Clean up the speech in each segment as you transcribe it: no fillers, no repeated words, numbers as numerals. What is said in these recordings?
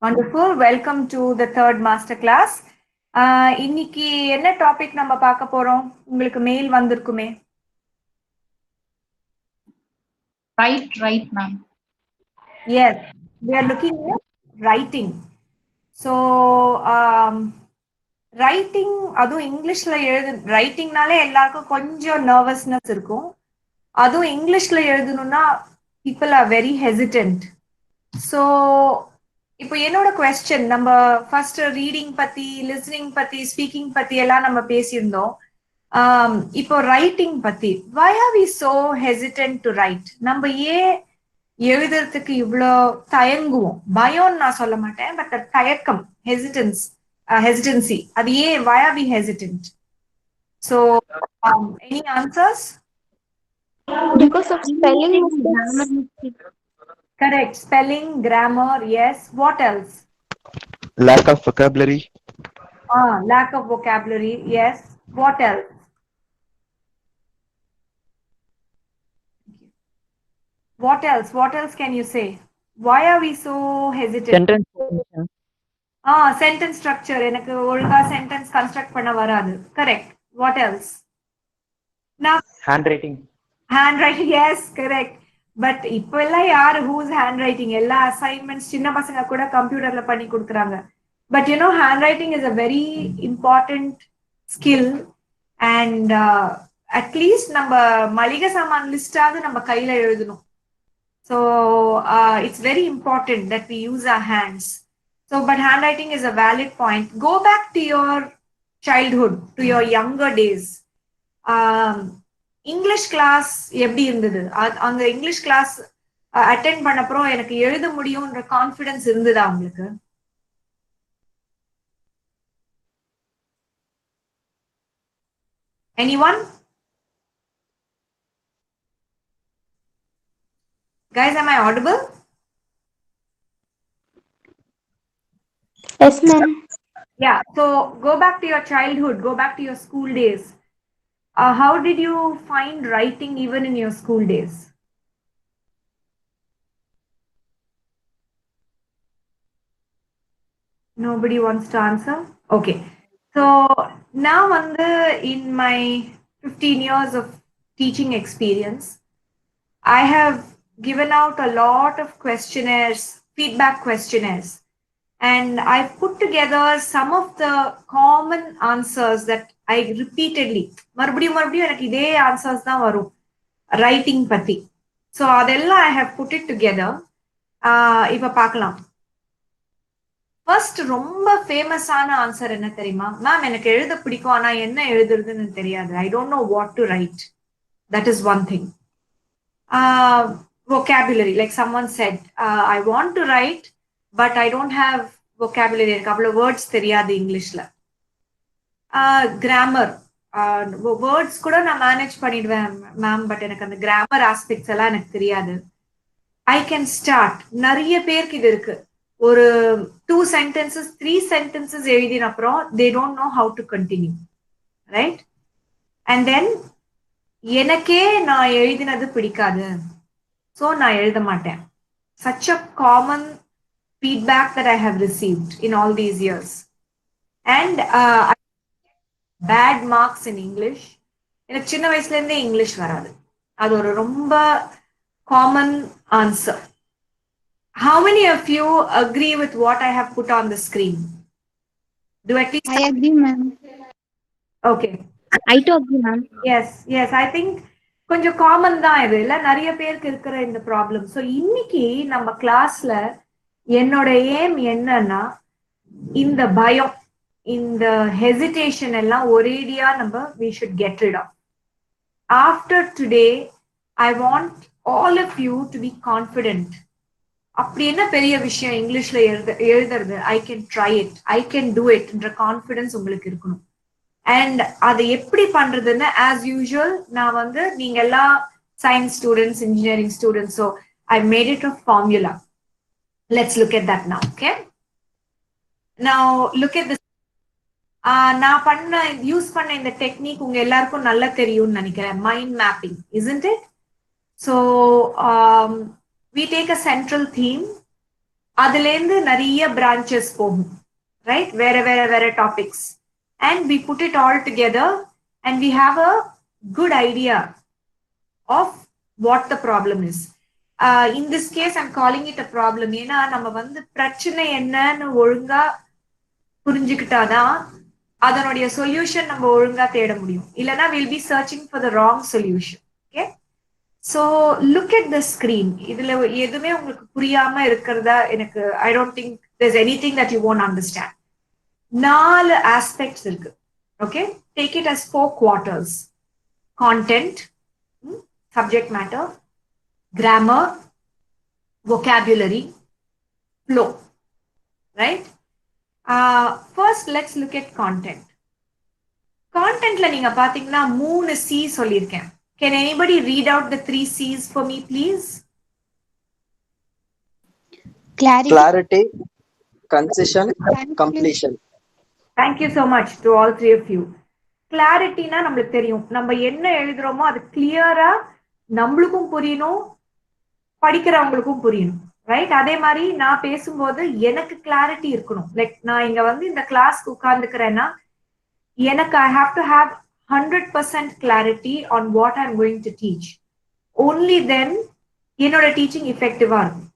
Wonderful. Welcome to the third master class. இன்னைக்கு என்ன topic நம்ம பார்க்க போறோம்? உங்களுக்கு mail வந்திருக்குமே. Right, ma'am. Yes, we are looking at writing. So, writing அதுவும் இங்கிலீஷ்ல ரைட்டிங்னாலே எல்லாருக்கும் கொஞ்சம் நர்வஸ்னஸ் இருக்கும். அதுவும் இங்கிலீஷ்ல எழுதணும்னா people are very hesitant. So, இப்போ என்னோட கொஸ்டின் நம்ம ஃபர்ஸ்ட் ரீடிங் பத்தி லிசனிங் பத்தி ஸ்பீக்கிங் பத்தி எல்லாம் நம்ம பேசியிருந்தோம். இப்போ ரைட்டிங் பத்தி why are we so hesitant to write? நம்ம ஏன் எழுதுறதுக்கு இவ்வளோ தயங்குவோம்? பயம்னு நான் சொல்ல மாட்டேன், பட் தயக்கம், hesitancy, அது ஏன்? why are we hesitant? So any answers? Because of spelling mistakes. Correct. Spelling, grammar, yes. What else? Lack of vocabulary. Lack of vocabulary, yes. What else? What else? What else can you say? Why are we so hesitant? Sentence. Sentence structure. எனக்கு ஒழுங்கா sentence construct பண்ண வராது. Correct. What else? Now, Handwriting. handwriting, yes, correct. But இப்போ எல்லாம் யாரு whose handwriting? எல்லா assignments சின்ன பசங்க கூட கம்ப்யூட்டர்ல பண்ணி கொடுக்குறாங்க. But you know, handwriting is a very important skill, and at least நம்ம மளிகை சாமான் லிஸ்டாவது நம்ம கையில எழுதணும். So it's very important that we use our hands. So, but handwriting is a valid point. Go back to your childhood, to your younger days. English class எப்படி இருந்தது? அந்த English class attend பண்ணப்புறம் எனக்கு எழுத முடியும்ன்ற கான்ஃபிடன்ஸ் இருந்ததா உங்களுக்கு? Anyone? Guys, am I audible? Yes, ma'am. Yeah, so go back to your childhood, go back to your school days. How did you find writing even in your school days? Nobody wants to answer? Okay. So now in my 15 years of teaching experience, I have given out a lot of questionnaires, feedback questionnaires, and I've put together some of the common answers that I repeatedly, மறுபடியும் எனக்கு இதே answers தான் வரும் writing பத்தி. So அதெல்லாம் I have put it together. இப்ப பார்க்கலாம். First ரொம்ப ஃபேமஸான ஆன்சர் என்ன தெரியுமா? மேம், எனக்கு எழுத பிடிக்கும், ஆனா என்ன எழுதுறதுன்னு தெரியாது. I don't know what to right. That is one thing. vocabulary, like someone said, I want to write, but I don't have vocabulary. எனக்கு அவ்வளவு வேர்ட்ஸ் தெரியாது இங்கிலீஷ்ல. கிராமர், வேர்ட்ஸ் கூட நான் மேனேஜ் பண்ணிடுவேன் மேம், பட் எனக்கு அந்த கிராமர் ஆஸ்பெக்ட்ஸ் எல்லாம் எனக்கு தெரியாது. I can start. நிறைய பேருக்கு இது இருக்கு. ஒரு 2 sentences 3 sentences எழுதின அப்புறம் they don't know how to continue, right? And then எனக்கே நான் எழுதினது பிடிக்காது, so நான் எழுத மாட்டேன். Such a common feedback that I have received in all these years. And bad marks in English. எனக்கு சின்ன வயசுல இருந்தே இங்கிலீஷ் வராது. அது ஒரு ரொம்ப common answer. How many of you agree with what I have put on the screen? Do at least I agree, ma'am. Okay. I too agree, ma'am. Yes, I think கொஞ்சம் common தான் இது, இல்ல நிறைய பேருக்கு இருக்கிற இந்த ப்ராப்ளம். ஸோ இன்னைக்கு நம்ம கிளாஸ்ல என்னோட ஏம் என்னன்னா, இந்த பயம், இந்த ஹெசிடேஷன் எல்லாம் ஒரேடியா நம்ம we should get rid of. After today, I want all of you to be confident. அப்படி என்ன பெரிய விஷயம் இங்கிலீஷ்ல எழுதுறது? I can try it, I can do இட்ன்ற கான்ஃபிடன்ஸ் உங்களுக்கு இருக்கணும். அண்ட் அதை எப்படி பண்றதுன்னு ஆஸ் யூஷுவல் நான் நீங்க எல்லாம் science students, engineering students, so I made it a formula. Let's look at that now. Okay, now look at this. நான் யூஸ் பண்ண இந்த டெக்னிக் உங்க எல்லாருக்கும் நல்லா தெரியும்னு நினைக்கிறேன். Mind mapping, isn't it? So we take a central theme, அதுலேருந்து நிறைய பிரான்ச்சஸ் போகும், ரைட்? வேற topics. And we put it all together and we have a good idea of what the problem is. In this case, I'm calling it a problem. ஏன்னா நம்ம வந்து பிரச்சனை என்னன்னு ஒழுங்கா புரிஞ்சுக்கிட்டாதான் அதனுடைய சொல்யூஷன் நம்ம ஒழுங்கா தேட முடியும். இல்லைன்னா we'll be searching for the wrong solution. Okay? So look at the screen. இதுல எதுவுமே உங்களுக்கு புரியாம இருக்கிறதா எனக்கு I don't think there's anything that you won't understand. 4 aspects இருக்கு. Okay? Take it as 4 quarters. Content, subject matter, grammar, vocabulary, flow. Right? First, let's look at content. Contentல நீங்க பாத்தீங்கன்னா 3 C சொல்லியிருக்கேன். Can anybody read out the 3 C's for me, please? Clarity, concision, completion. Thank you so much to all 3 of you. கிளாரிட்டினா நம்மளுக்கு தெரியும், நம்ம என்ன எழுதுறோமோ அது கிளியரா நம்மளுக்கும் புரியணும், படிக்கிறவங்களுக்கும் புரியணும், ரைட்? அதே மாதிரி நான் பேசும்போது எனக்கு கிளாரிட்டி இருக்கணும். லைக் நான் இங்க வந்து இந்த கிளாஸ்க்கு உட்கார்ந்துக்கிறேன்னா எனக்கு I have to have 100% clarity on what I'm going to teach. Only then என்னோட டீச்சிங் எஃபெக்டிவா இருக்கும்,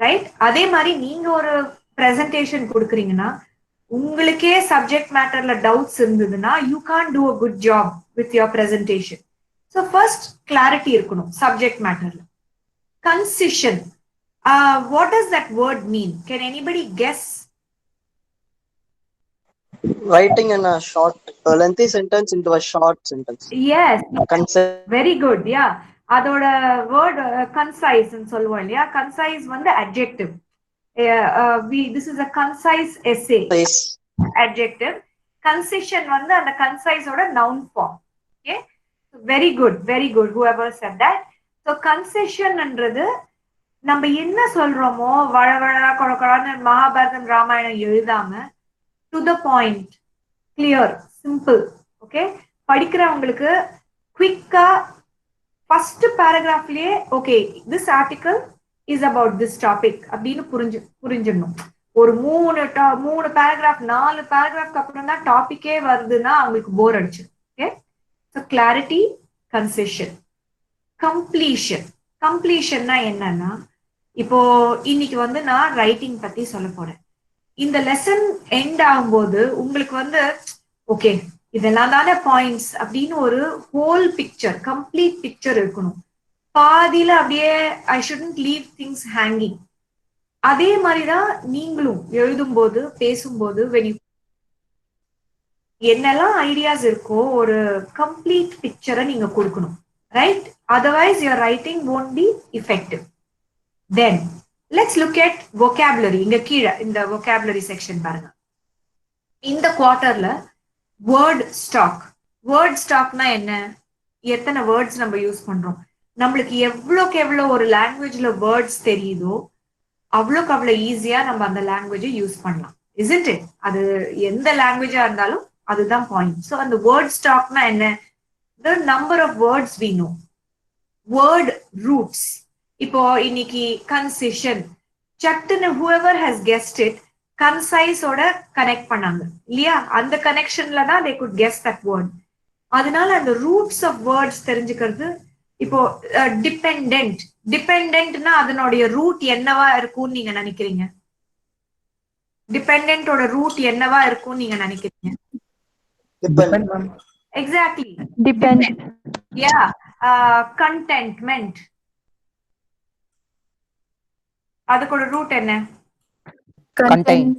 ரைட்? அதே மாதிரி நீங்க ஒரு பிரசன்டேஷன் கொடுக்குறீங்கன்னா உங்களுக்கே சப்ஜெக்ட் மேட்டர்ல டவுட்ஸ் இருந்ததுன்னா you can do a good job with your presentation. So first clarity இருக்கணும் சப்ஜெக்ட் மேட்டர்ல. Concision, what does that word mean? Can anybody guess? Writing in a lengthy sentence into a short sentence. Yes, Concise. very good. Yeah, அதோட word concise சொல்லுவோம் இல்லையா? Concise வந்து adjective. This is a concise essay. Yes. Adjective. Concision வந்து அந்த concise ஓட noun form. Okay, very good whoever said that. So concision என்றது நம்ம என்ன சொல்றோமோ வழவழா கொடகொடான்னு மகாபாரதம் ராமாயணம் எழுதாம to the point, clear, simple. Okay, படிக்கிறவங்களுக்கு குவிக்கா ஃபர்ஸ்ட் பேராகிராஃப்லயே okay this article is about this topic அப்படின்னு புரிஞ்சிடணும். ஒரு 3 பேராகிராஃப் 4 பேராகிராஃப்க்கு அப்புறம் தான் டாபிக்கே வருதுன்னா அவங்களுக்கு போர் அடிச்சு. Okay, so clarity, concision, completion. கம்ப்ளீஷன்னா என்னன்னா, இப்போ இன்னைக்கு வந்து நான் ரைட்டிங் பத்தி சொல்ல போறேன். இந்த லெசன் எண்ட் ஆகும்போது உங்களுக்கு வந்து ஓகே இதெல்லாம் தானே பாயிண்ட்ஸ் அப்படின்னு ஒரு ஹோல் பிக்சர், கம்ப்ளீட் பிக்சர் இருக்கணும். பாதியில அப்படியே I shouldn't leave things hanging. அதே மாதிரிதான் நீங்களும் எழுதும்போது பேசும்போது என்னெல்லாம் ஐடியாஸ் இருக்கோ ஒரு கம்ப்ளீட் பிக்சரை நீங்க கொடுக்கணும், right? Otherwise your writing won't be effective. Then let's look at vocabulary. இங்க கீழே இந்த vocabulary section பாருங்க. இந்த குவார்டர்ல வேர்ட் ஸ்டாக். வேர்ட் ஸ்டாக்னா என்ன? எத்தனை வேர்ட்ஸ் நம்ம யூஸ் பண்றோம். நம்மளுக்கு எவ்வளோக்கு எவ்வளோ ஒரு லாங்குவேஜ்ல வேர்ட்ஸ் தெரியுதோ அவ்வளோக்கு அவ்வளோ ஈஸியா நம்ம அந்த லாங்குவேஜை யூஸ் பண்ணலாம், isn't it? அது எந்த லாங்குவேஜா இருந்தாலும் அதுதான் பாயிண்ட். ஸோ அந்த வேர்ட் ஸ்டாக்னா என்ன? the number of words we know. Word roots. இப்போ இன்னைக்கு கன்சிஷன் சட்டுன்னு whoever has guessed it கன்சைஸோட கனெக்ட் பண்ணாங்க இல்லையா? அந்த கனெக்ஷன்ல தான் they could guess that word. அதனால அந்த ரூட்ஸ் ஆஃப் வேர்ட்ஸ் தெரிஞ்சுக்கிறது. இப்போ டிபெண்டன்ட், டிபெண்டன்ட்னா அதனுடைய ரூட் என்னவா இருக்கும்னு நீங்க நினைக்கிறீங்க? டிபெண்டன்ட்டோட ரூட் என்னவா இருக்கும்னு நீங்க நினைக்கிறீங்க? Exactly, depend. யா, கண்டென்ட்மெண்ட், அதுக்கோட ரூட் என்ன? Content.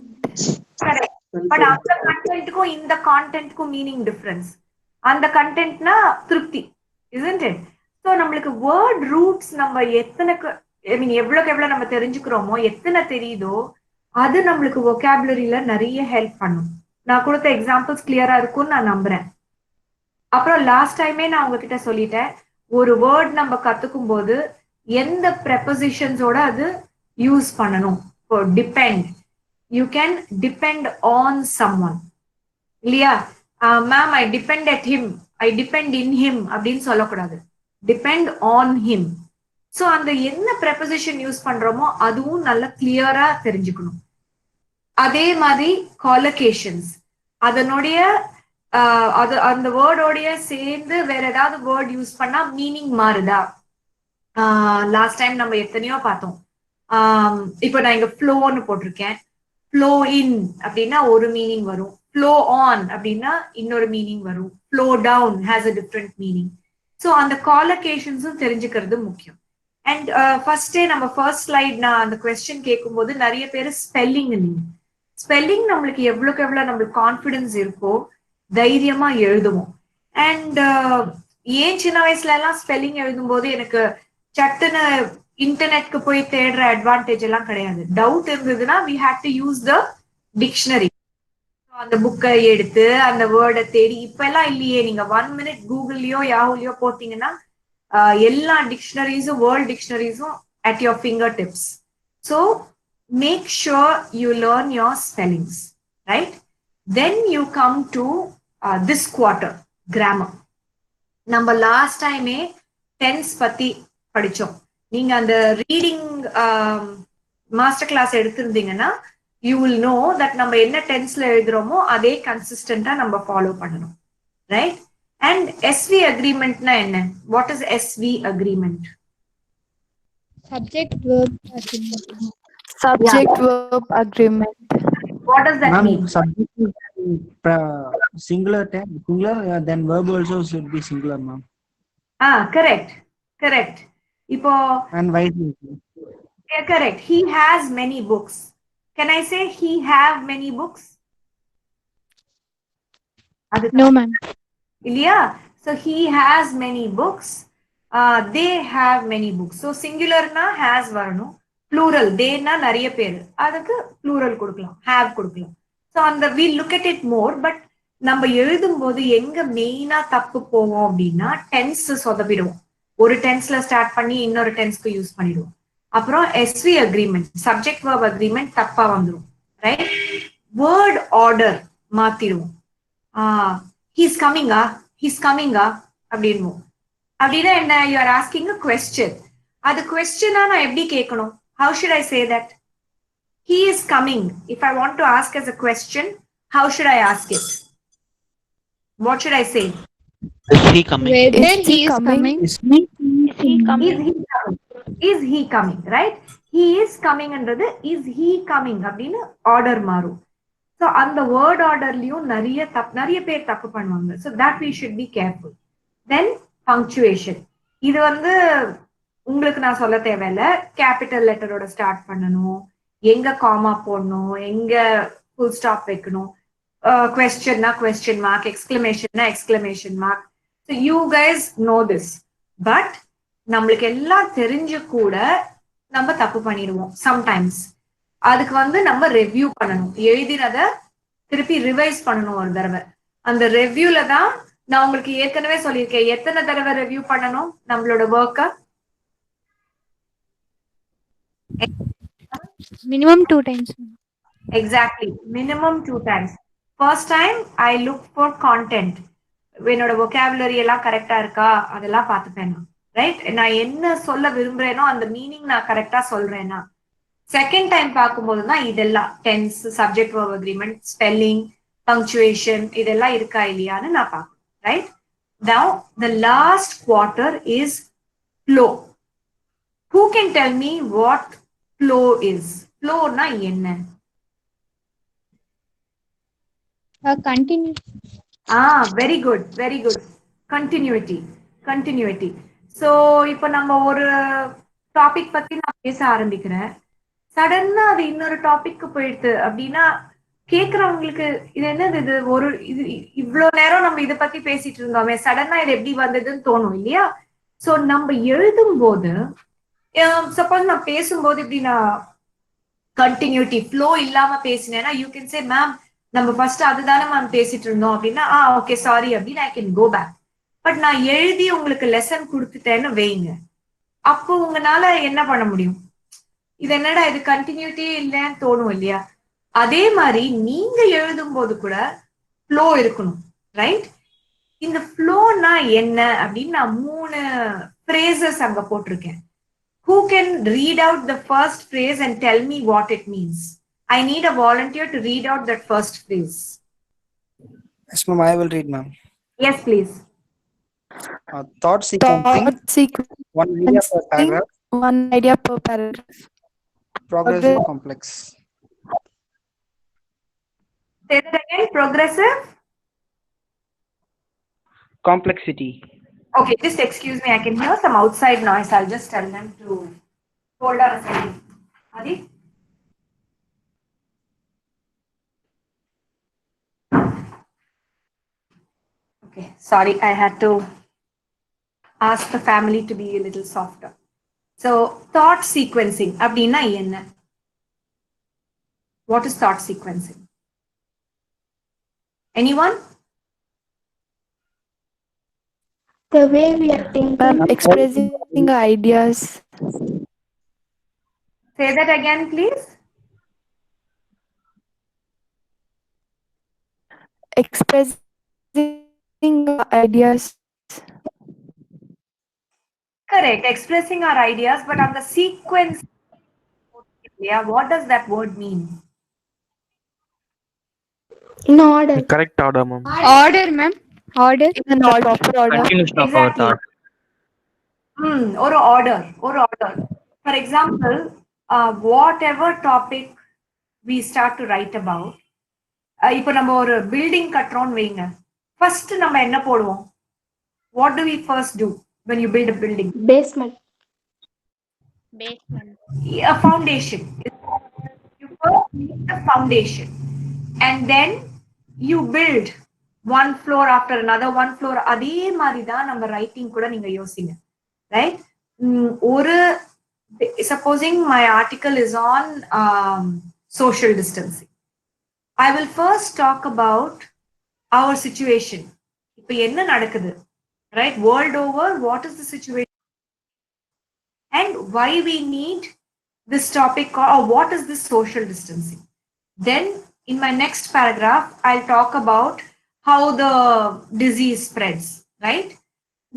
கரெக்ட். பட் அந்த கண்டென்ட்க்கும் இந்த கான்டென்ட்க்கும் மீனிங் டிஃபரன்ஸ். அந்த கண்டென்ட்னா திருப்தி, isn't it? ஸோ நம்மளுக்கு வேர்ட் ரூட்ஸ் நம்ம எத்தனைக்கு ஐ மீன் எவ்வளோக்கு எவ்வளோ நம்ம தெரிஞ்சுக்கிறோமோ, எத்தனை தெரியுதோ அது நம்மளுக்கு vocabularyல நிறைய ஹெல்ப் பண்ணும். நான் கொடுத்த எக்ஸாம்பிள்ஸ் கிளியரா இருக்கும்னு நான் நம்புறேன். அப்புறம் லாஸ்ட் டைமே நான் உங்ககிட்ட சொல்லிட்டேன், ஒரு வேர்ட் நம்ம கத்துக்கும் போது எந்த ப்ரெப்போசிஷன்ஸோட அது யூஸ் பண்ணணும். இப்போ depend, you can depend on someone இல்லையா? Ma'am I depend at him, I depend in him அப்படின்னு சொல்லக்கூடாது. Depend on him. ஸோ அந்த என்ன ப்ரெப்போசிஷன் யூஸ் பண்றோமோ அதுவும் நல்லா கிளியரா தெரிஞ்சுக்கணும். அதே மாதிரி காலோகேஷன்ஸ், அதனுடைய அது அந்த வேர்டோடைய சேர்ந்து வேற ஏதாவது வேர்ட் யூஸ் பண்ணா மீனிங் மாறுதா? லாஸ்ட் டைம் நம்ம எத்தனையோ பார்த்தோம். இப்போ நான் இங்க ஃப்ளோன்னு போட்டிருக்கேன். ஃப்ளோ இன் அப்படின்னா ஒரு மீனிங் வரும், ஃப்ளோ ஆன் அப்படின்னா இன்னொரு மீனிங் வரும், flow down has a different meaning. So அந்த காலோகேஷன்ஸும் தெரிஞ்சுக்கிறது முக்கியம். அண்ட் ஃபர்ஸ்டே நம்ம ஃபர்ஸ்ட் ஸ்லைட் நான் அந்த கொஸ்டின் கேட்கும்போது நிறைய பேர் ஸ்பெல்லிங் நம்மளுக்கு எவ்வளவுக்கு எவ்வளவு நம்மளுக்கு கான்ஃபிடன்ஸ் இருக்கோ தைரியமா எழுதுவோம். அண்ட் ஏன் சின்ன வயசுல எல்லாம் ஸ்பெல்லிங் எழுதும் போது எனக்கு சட்டுன்னு இன்டர்நெட்க்கு போய் தேடுற அட்வான்டேஜ் எல்லாம் கிடையாது. டவுட் இருந்ததுன்னா we had to use the dictionary. அந்த புக்கை எடுத்து அந்த வேர்டை தேடி, இப்ப எல்லாம் இல்லையே, நீங்க 1 minute கூகுள்லயோ யாஹூலயோ போட்டீங்கன்னா எல்லா டிக்ஷனரிஸும் world டிக்ஷனரிஸும் at your fingertips. So make sure you learn your spellings, right? Then you come to this quarter grammar. நம்ம லாஸ்ட் டைமே டென்ஸ் பத்தி படிச்சோம். நீங்க அந்த ரீடிங் மாஸ்டர் கிளாஸ் எடுத்திருந்தீங்கன்னா யூ வில் நோ தட் நம்ம என்ன டென்ஸ்ல எழுதுறோமோ அதே கன்சிஸ்டன்டா நம்ம ஃபாலோ பண்ணணும், ரைட்? அண்ட் எஸ்வி அக்ரிமெண்ட்னா என்ன? What is SV agreement? Subject verb agreement. Subject verb agreement. What does that mean? Subject singular, then verb also should be singular, ma'am. Correct. இப்போ And vice versa. correct. He has many books. Can I say he have many books? No, ma'am. இல்லையா? So he has many books. They have many books. So singularனா has வரணும், plural theyனா நிறைய பேர், அதுக்கு plural கொடுக்கலாம், have கொடுக்கலாம். So அந்த we look at it more. But நம்ம எழுதும் போது எங்க மெயினா தப்பு போவோம் அப்படின்னா டென்ஸ் சொதப்பிடுவோம். ஒரு டென்ஸ்ல ஸ்டார்ட் பண்ணி இன்னொரு டென்ஸ்க்கு யூஸ் பண்ணிடுவோம். அப்புறம் SV agreement, subject verb agreement தப்பா வந்துடும், ரைட்? வேர்ட் ஆர்டர் மாத்திடுவோம். ஹீஸ் கமிங்கா அப்படின்வோம். அப்படின்னா என்ன? You are asking a question. அது கொஸ்டினா நான் எப்படி கேட்கணும்? How should I say that? He is coming. If I want to ask as a question, how should I ask it? What should I say? Is he coming? Whether he is coming. Is he Is he coming? Is he coming, right? He is coming என்றது is he coming அப்படின்னு order மாறும். So அந்த word ஆர்டர்லயும் நிறைய பேர் தப்பு பண்ணுவாங்க. So that we should be careful. Then punctuation. இது உங்களுக்கு நான் சொல்ல தேவையில்ல. கேபிட்டல் லெட்டரோட ஸ்டார்ட் பண்ணணும், எங்க காமா போடணும், எங்க ஃபுல் ஸ்டாப் வைக்கணும், கொஸ்டின்னா கொஸ்டின் மார்க், எக்ஸ்கிளமேஷன்னா exclamation mark. So you guys know this. But நம்மளுக்கு எல்லாம் தெரிஞ்சு கூட நம்ம தப்பு பண்ணிடுவோம் சம்டைம்ஸ். அதுக்கு நம்ம ரெவ்யூ பண்ணணும், எழுதினத திருப்பி ரிவைஸ் பண்ணணும் ஒரு தடவை. அந்த ரெவ்யூல தான் நான் உங்களுக்கு ஏற்கனவே சொல்லியிருக்கேன், எத்தனை தடவை ரெவ்யூ பண்ணணும் நம்மளோட ஒர்க்கை? Minimum 2 times. Exactly, minimum 2 times. First time I look for content, என்னோட vocabulary எல்லாம் கரெக்டா இருக்கா அதெல்லாம் பார்த்துப்பேன், ரைட்? நான் என்ன சொல்ல விரும்புறேனோ அந்த மீனிங் நான் கரெக்டா சொல்றேன்னா. செகண்ட் டைம் பார்க்கும்போது தான் இதெல்லாம் tense, subject verb agreement, spelling, punctuation இதெல்லாம் இருக்கா இல்லையான்னு நான் பார்க்கணும், right? Now the last quarter is flow. Who can tell me what flow is? Flow na என்ன? Continue. Very good. Continuity. So இப்போ நம்ம ஒரு டாபிக் பத்தி நான் பேச ஆரம்பிக்கிறேன், சடனா அது இன்னொரு டாபிக்கு போயிடுது அப்படின்னா கேக்குறவங்களுக்கு இது என்னது, இது இவ்வளவு நேரம் நம்ம இதை பத்தி பேசிட்டு இருந்தோமே, சடனா இது எப்படி வந்ததுன்னு தோணும் இல்லையா? சோ நம்ம எழுதும் போது சப்போஸ் நான் பேசும்போது இப்படி நான் கண்டினியூட்டி ஃப்ளோ இல்லாம பேசினேன்னா யூ கேன் சே மேம் நம்ம ஃபர்ஸ்ட் அதுதானே மேம் பேசிட்டு இருந்தோம் அப்படின்னா ஓகே சாரி அப்படின்னு I can go back. But நான் எழுதி உங்களுக்கு லெசன் கொடுத்துட்டேன்னு வைங்க, அப்போ உங்களால என்ன பண்ண முடியும்? இது என்னடா இது கண்டினியூட்டியே இல்லைன்னு தோணும் இல்லையா? அதே மாதிரி நீங்க எழுதும் போது கூட ஃப்ளோ இருக்கணும், ரைட்? இந்த ஃப்ளோனா என்ன அப்படின்னு நான் 3 ஃப்ரேசஸ் அங்க போட்டிருக்கேன். Who can read out the first phrase and tell me what it means? I need a volunteer to read out that first phrase. Yes, ma'am. I will read, ma'am. Yes, please. Thought sequencing. Thought sequencing. One idea per paragraph. One idea per paragraph. Progressive complex. Say that again. Progressive. Complexity. Okay, just excuse me. I can hear some outside noise. I'll just tell them to hold on a second. Adi? Okay, sorry. I had to ask the family to be a little softer. So, thought sequencing. Abdina enna? What is thought sequencing? Anyone? The way we are thinking. Ma'am, expressing ideas. Say that again, please. Expressing ideas. Correct. Expressing our ideas, but on the sequence, yeah, what does that word mean? In order. Correct order, ma'am. Order, ma'am. Order. In the proper order. Continuation of our Exactly. thought. Or order. For example, whatever topic we start to write about, இப்போ நம்ம ஒரு building கட்டுறோம்னு வைங்க, first நம்ம என்ன போடுவோம்? What do we first do when you build a building? Basement. A foundation. You first need the foundation, and then you build one floor after another, one floor. அதே மாதிரி தான் நம்ம ரைட்டிங் கூட நீங்க யோசிங்க, right? ஒரு supposing my article is on social distancing. I will first talk about our situation. இப்போ என்ன நடக்குது, right? World over, what is the situation and why we need this topic, or what is this social distancing. Then in my next paragraph, I'll talk about how the disease spreads, right?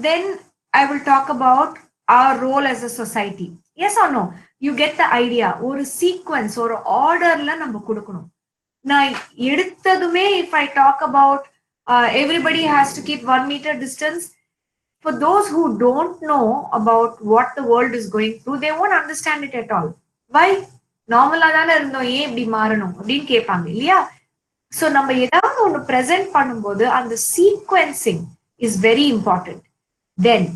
Then I will talk about our role as a society. Yes or no? You get the idea. Or sequence or order la நம்ம கொடுக்கணும். நான் எடுத்ததுமே if I talk about everybody has to keep 1 meter distance, for those who don't know about what the world is going through, they won't understand it at all. Why? நார்மலா தானே இருந்தோம், ஏன் இப்படி மாறணும் அப்படின்னு கேட்பாங்க இல்லையா? ஸோ நம்ம ஏதாவது ஒன்று ப்ரெசென்ட் பண்ணும்போது அந்த sequencing is very important. Then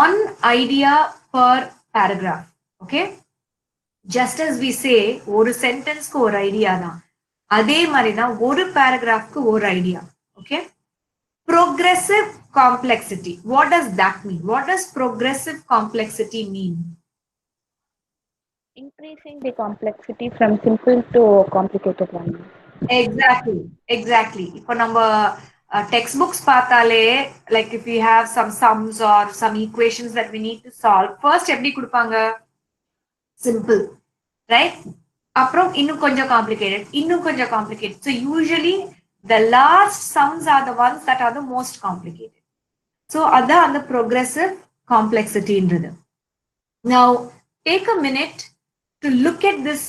one idea per paragraph. Okay, just as we say ஒரு சென்டென்ஸ்க்கு ஒரு ஐடியா தான், அதே மாதிரி தான் ஒரு பேராகிராஃப்க்கு ஒரு idea. Okay, progressive complexity. What does that mean? What does progressive complexity mean? Increasing the complexity from simple to complicated one. Exactly. இப்போ நம்ம textbooks பார்த்தாலே, like if we have some sums or some equations that we need to solve, first எப்படி கொடுப்பாங்க? Simple, right? அப்புறம் இன்னும் கொஞ்சம் complicated. So usually the last sums are the ones that are the most complicated. So அதான் the progressive complexity ன்றது. Now take a minute to look at this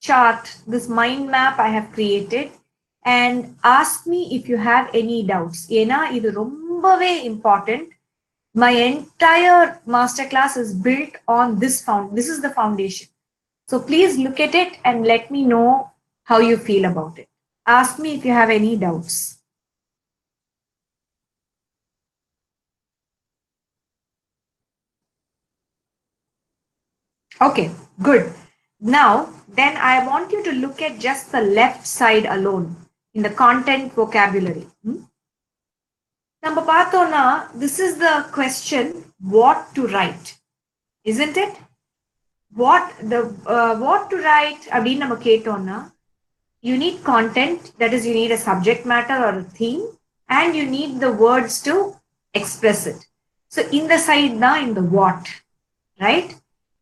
chart, this mind map I have created, and ask me if you have any doubts. ஏன்னா இது ரொம்பவே important. My entire masterclass is built on this this is the foundation. So please look at it and let me know how you feel about it. Ask me if you have any doubts. Okay, good. Now, then I want you to look at just the left side alone in the content vocabulary. Number பார்த்தோம்னா, this is the question, what to write, isn't it? What to write அப்படின்னு நம்ம கேட்டோம்னா, you need content, that is you need a subject matter or a theme, and you need the words to express it. So in the side now, in the what, right?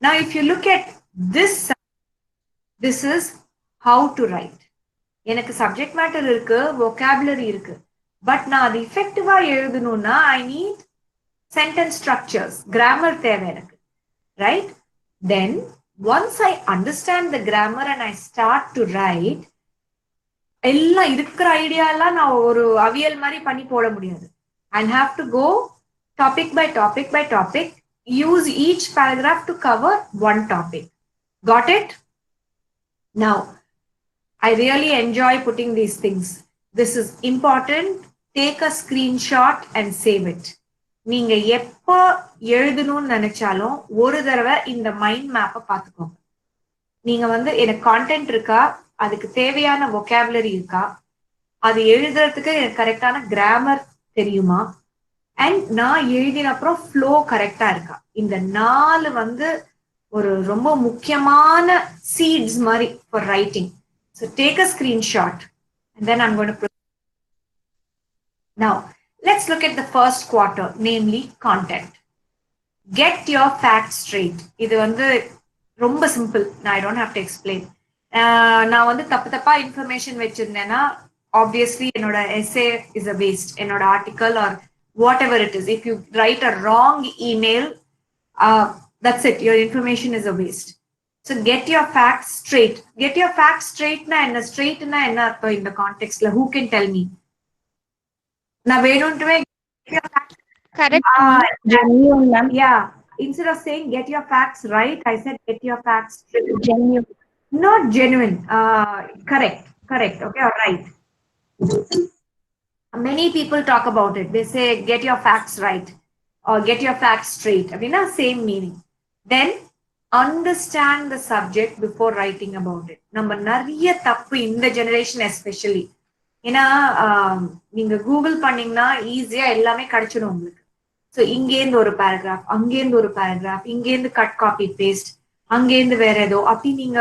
Now if you look at this side, this is how to write. எனக்கு subject matter இருக்கு, vocabulary இருக்கு, but நான் அது effectively எழுதணும்னா I need sentence structures, grammar தேவை எனக்கு, right? Then once I understand the grammar and I start to write, எல்லாம் இருக்கிற ஐடியா எல்லாம் நான் ஒரு அவியல் மாதிரி பண்ணி போட முடியாது. I have to go topic by topic by topic, use each paragraph to cover one topic. Got it? Now, I really enjoy putting these things. This is important. Take a screenshot and save it. நீங்க எப்ப எழுதணும்னு நினைச்சாலும் ஒரு தடவை இந்த mind மேப்பை பார்த்துக்கோங்க. நீங்க எனக்கு கான்டென்ட் இருக்கா, அதுக்கு தேவையான vocabulary இருக்கா, அது எழுதுறதுக்கு எனக்கு கரெக்டான கிராமர் தெரியுமா, அண்ட் நான் எழுதின அப்புறம் ஃப்ளோ கரெக்டா இருக்கா. இந்த 4 ஒரு ரொம்ப முக்கியமான சீட்ஸ் மாதிரி for writing. So take a screenshot and then I'm going to proceed. Now, let's look at the first quarter, namely content. Get your facts straight. இது ரொம்ப simple. I don't have to explain. நான் தப்பா information வச்சிருந்தேன்னா obviously என்னோட essay is a waste. என்னோட article or whatever it is. If you write a wrong email, that's it. Your information is a waste. So get your facts straight. Get your facts straight na enna straight na enna artham in the context la. Who can tell me? Na venuntume get your facts Correct. Genuine, ma'am. Yeah. Instead of saying get your facts right, I said get your facts straight. Genuine. Not genuine. Correct. Okay, all right. Many people talk about it. They say get your facts right or get your facts straight. I mean, same meaning. Then understand the subject before writing about it. நம்ம நிறைய தப்பு இந்த generation especially. ஏன்னா நீங்க Google பண்ணீங்கன்னா ஈஸியா எல்லாமே கிடைச்சிடும் உங்களுக்கு. ஸோ இங்கேருந்து ஒரு பேராகிராஃப், அங்கேருந்து ஒரு பேராகிராஃப், இங்கேருந்து கட் காப்பி பேஸ்ட், அங்கேருந்து வேற ஏதோ அப்படி நீங்க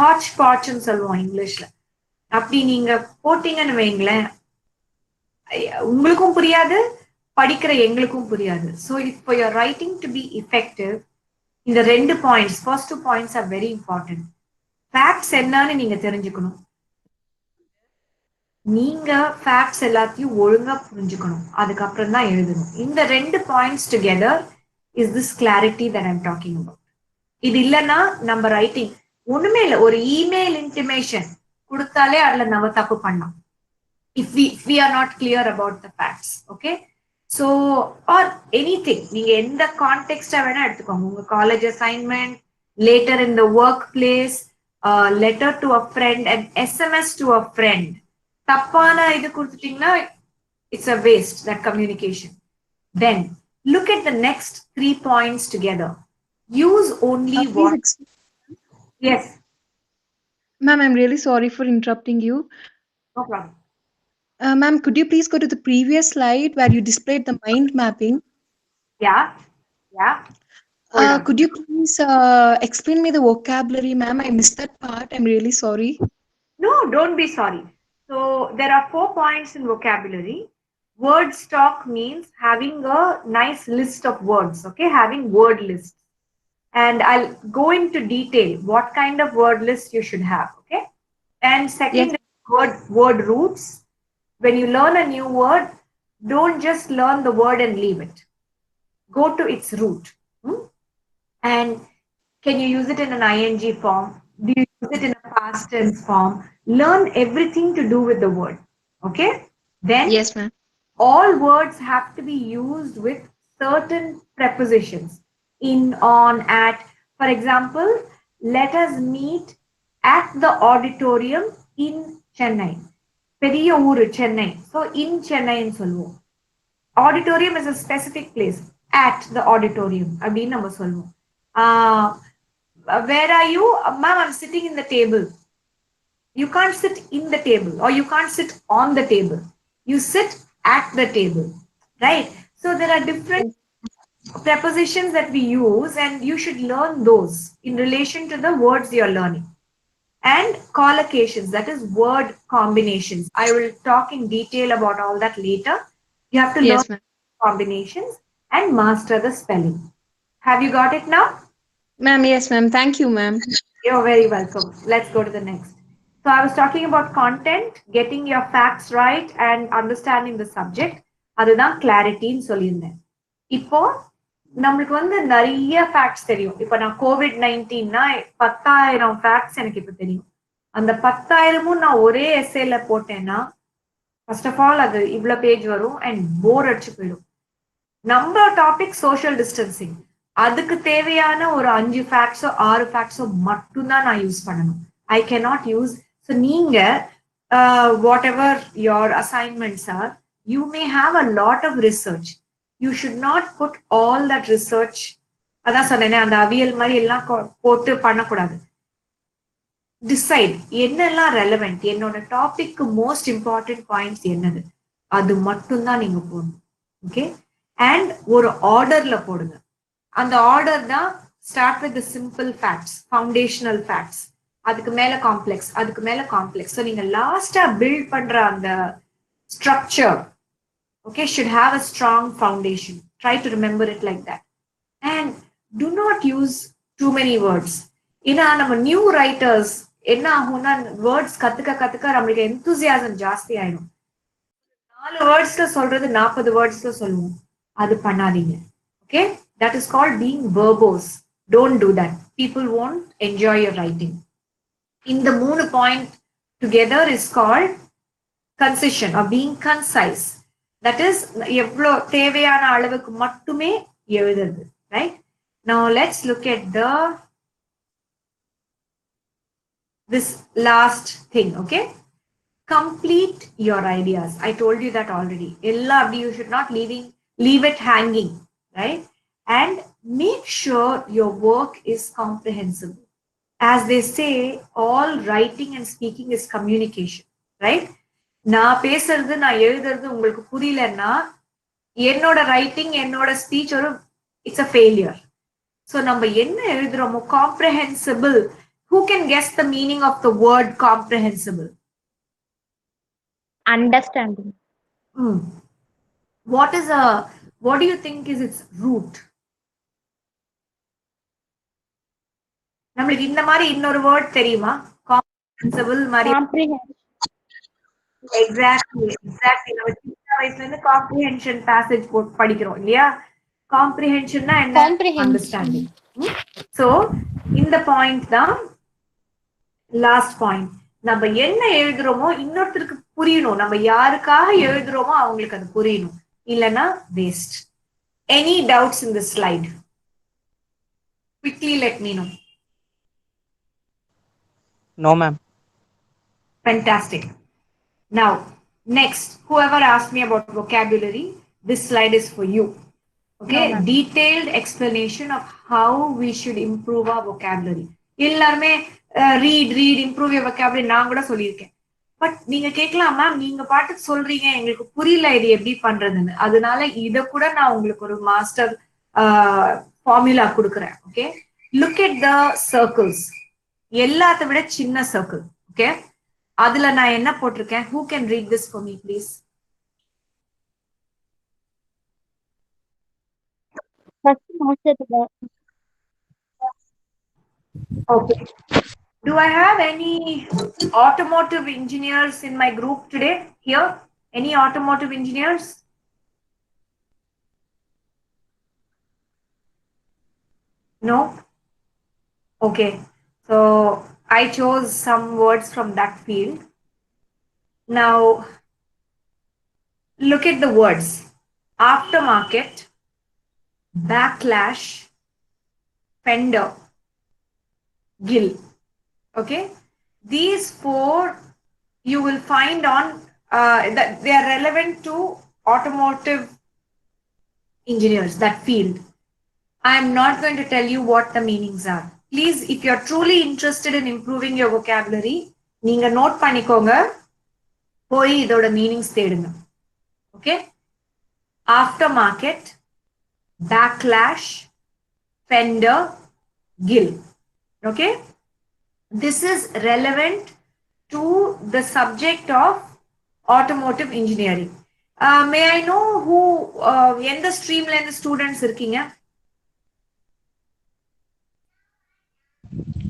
ஹாட்ச் பாட்ச்ன்னு சொல்லுவோம் இங்கிலீஷ்ல. அப்படி நீங்க போட்டீங்கன்னு வைங்களேன், உங்களுக்கும் புரியாது, படிக்கிற எங்களுக்கும் புரியாது. So if for your writing to be effective, இந்த 2 points, first 2 points are very important. Facts என்னன்னு நீங்க தெரிஞ்சுக்கணும். நீங்க ஃபேக்ட்ஸ் எல்லாத்தையும் ஒழுங்கா புரிஞ்சுக்கணும். அதுக்கப்புறம் தான் எழுதணும். இந்த 2 points together is this clarity that I'm talking about. இது இல்லைன்னா நம்ம ரைட்டிங் ஒண்ணுமே இல்லை. ஒரு இமெயில் இன்டிமேஷன் கொடுத்தாலே அதுல நம்ம தப்பு பண்ணோம். If we are not clear about the facts, okay? So, or anything, நீங்க எந்த கான்டெக்ஸ்டா வேணா எடுத்துக்கோங்க. உங்க college assignment, later in the workplace, letter to a friend, and SMS to a friend. தப்பான இது கொடுத்துட்டீங்கன்னா it's a waste, that communication. Then look at the next 3 points together. Use only what? Yes. Ma'am, I'm really sorry for interrupting you. No problem. Ma'am, could you please go to the previous slide where you displayed the mind mapping? Yeah. Hold on. Could you please explain me the vocabulary, ma'am? I missed that part. I'm really sorry. No, don't be sorry. So there are 4 points in vocabulary. Word stock means having a nice list of words, okay? Having word lists. And I'll go into detail what kind of word list you should have, okay? And second, Yes. word roots. When you learn a new word, don't just learn the word and leave it. Go to its root. And can you use it in an ing form? Do you use it in a past tense form? Learn everything to do with the word. Okay? Then Yes, ma'am. all words have to be used with certain prepositions. In, on, at. For example, let us meet at the auditorium in Chennai. பெரிய ஊரு Chennai. So in Chennai ன்னு சொல்லுவோம். Auditorium is a specific place. At the auditorium அப்படின்னு நம்ம சொல்லுவோம். Where are you? Ma'am, I'm sitting in the table. You can't sit in the table or you can't sit on the table. You sit at the table, right? So there are different prepositions that we use and you should learn those in relation to the words you're learning. And collocations, that is word combinations. I will talk in detail about all that later. You have to Yes, learn ma'am. combinations and master the spelling. Have you got it now? Ma'am, yes, ma'am. Thank you, ma'am. You're very welcome. Let's go to the next. So I was talking about content, getting your facts right and understanding the subject. அதுதான் clarity ன்னு சொல்லியிருந்தேன். இப்போ நம்மளுக்கு வந்து நிறைய facts தெரியும். இப்ப நான் COVID-19னா 10,000 ஃபேக்ட்ஸ் எனக்கு இப்ப தெரியும். அந்த 10,000மும் நான் ஒரே எஸ்ஏல போட்டேன்னா ஃபர்ஸ்ட் ஆஃப் ஆல் அது இவ்வளவு பேஜ் வரும் அண்ட் போர் அடிச்சு போயிடும். நம்ம டாபிக் சோஷியல் டிஸ்டன்சிங், அதுக்கு தேவையான ஒரு 5 ஃபேக்ட்ஸோ 6 ஃபேக்ட்ஸோ மட்டும்தான் நான் யூஸ் பண்ணணும். I cannot use. ஸோ நீங்க whatever your assignments are, you may have a lot of research. You should not put all that research. அதான் சொன்னேனே, அந்த அவியல் மாதிரி எல்லாம் போட்டு பண்ணக்கூடாது. டிசைட் என்னெல்லாம் ரெலவெண்ட், என்னோட டாபிக்கு மோஸ்ட் இம்பார்ட்டன்ட் பாயிண்ட்ஸ் என்னது, அது மட்டும்தான் நீங்க போடணும். ஓகே, அண்ட் ஒரு ஆர்டர்ல போடுங்க. அந்த ஆர்டர் தான் start with simple facts, foundational facts, அதுக்கு மேல காம்ப்ளெக்ஸ், அதுக்கு மேல காம்ப்ளெக்ஸ். ஸோ நீங்க லாஸ்டா பில்ட் பண்ற அந்த structure, okay, should have a strong foundation. Try to remember it like that. And do not use too many words. ஏன்னா நம்ம நியூ ரைட்டர்ஸ் என்ன ஆகும்னா, வேர்ட்ஸ் கத்துக்க நம்மளுக்கு எந்தூசியாசம் ஜாஸ்தி ஆயிடும். 4 வேர்ட்ஸ்ல சொல்றது 40 வேர்ட்ஸ்ல சொல்லுவோம். அது பண்ணாதீங்க. Okay, that is called being verbose. Don't do that. People won't enjoy your writing. இந்த 3 point together is called concision or being concise. That is, எவ்வளோ தேவையான அளவுக்கு மட்டுமே எழுதுறது. Right? Now let's look at this last thing. Okay, complete your ideas. I told you that already. You should not leave it hanging, right? And make sure your work is comprehensible. As they say, all writing and speaking is communication, right? நான் பேசுறது நான் எழுதுறது உங்களுக்கு புரியலன்னா என்னோட writing என்னோட speech ஒரு it's a failure. So நம்ம என்ன எழுதுறோமோ comprehensible. Who can guess the meaning of the word comprehensible? Understanding. What do you think is its root? நம்மளுக்கு இந்த மாதிரி இன்னொரு வேர்ட் தெரியுமா? காம்ப்ரஹென்சிபிள் மாதிரி. Comprehend. எக்ஸாக்ட்லி. நம்ம சின்ன வயசுல இருந்து காம்ப்ரிஹென்ஷன் பேசேஜ் படிக்கிறோம் இல்லையா? காம்ப்ரிஹென்ஷன்னா என்ன? அண்டர்ஸ்டாண்டிங். சோ இந்த பாயிண்ட் தான் லாஸ்ட் பாயிண்ட். நம்ம என்ன எழுதுறோமோ இன்னொருத்தருக்கு புரியணும். நம்ம யாருக்காக எழுதுறோமோ அவங்களுக்கு அது புரியணும். இல்லைன்னா waste. Any doubts in the slide? Quickly let me know. No, ma'am. Fantastic. Now, next, whoever asked me about vocabulary, this slide is for you. Okay, no, detailed explanation of how we should improve our vocabulary. எல்லாருமே read, improve your vocabulary நான் கூட சொல்லியிருக்கேன். But நீங்க கேட்கலாம், ma'am நீங்க பாட்டுக்கு சொல்றீங்க, எங்களுக்கு புரியல இது எப்படி பண்றதுன்னு. அதனால இத கூட நான் உங்களுக்கு ஒரு மாஸ்டர் ஃபார்முலா கொடுக்குறேன். Okay, look at the circles. எல்லாத்த விட சின்ன சர்க்கிள். ஓகே, அதுல நான் என்ன போட்டிருக்கேன்? Who can read this for me, please? Okay. Do I have any automotive engineers in my group today here? Any automotive engineers? No? Okay. So I chose some words from that field. Now, look at the words. Aftermarket, backlash, fender, gill. Okay? These 4 you will find on, that they are relevant to automotive engineers, that field. I am not going to tell you what the meanings are. Please, if you're truly interested in improving your vocabulary, நீங்க note பண்ணிக்கோங்க, போய் இதோட meanings தேடுங்க. Okay, after market, backlash, fender, kill. Okay, this is relevant to the subject of automotive engineering. May I know who எந்த ஸ்ட்ரீம்ல இருந்து students இருக்கீங்க?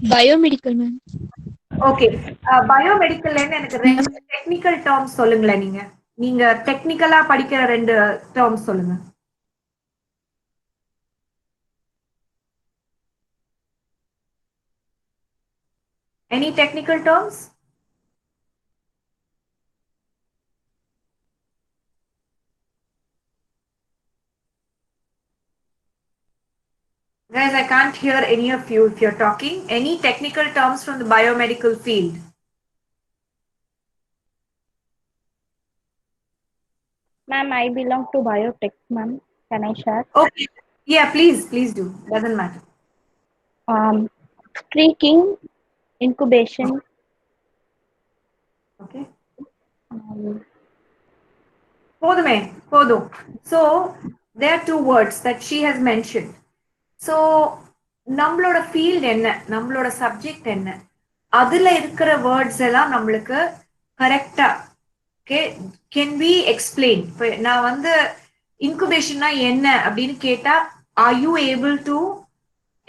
Biomedical, ma'am. Okay, பயோமெடிக்கல்ல இருந்து எனக்கு 2 டெக்னிக்கல் டேர்ம்ஸ் சொல்லுங்களேன். நீங்க டெக்னிக்கலா படிக்கிற 2 டேர்ம்ஸ் சொல்லுங்க. Any technical terms? Guys, I can't hear any of you if you're talking. Any technical terms from the biomedical field? Ma'am, I belong to biotech, ma'am. Can I share? Okay. Yeah, please do. Doesn't matter. Streaking, incubation. Okay. Um, So there are two words that she has mentioned. So நம்மளோட field என்ன, நம்மளோட subject என்ன, அதுல இருக்கிற words எல்லாம் நம்மளுக்கு கரெக்டா can we explain. இப்போ நான் வந்து இன்குபேஷன்னா என்ன அப்படின்னு கேட்டா, are you able to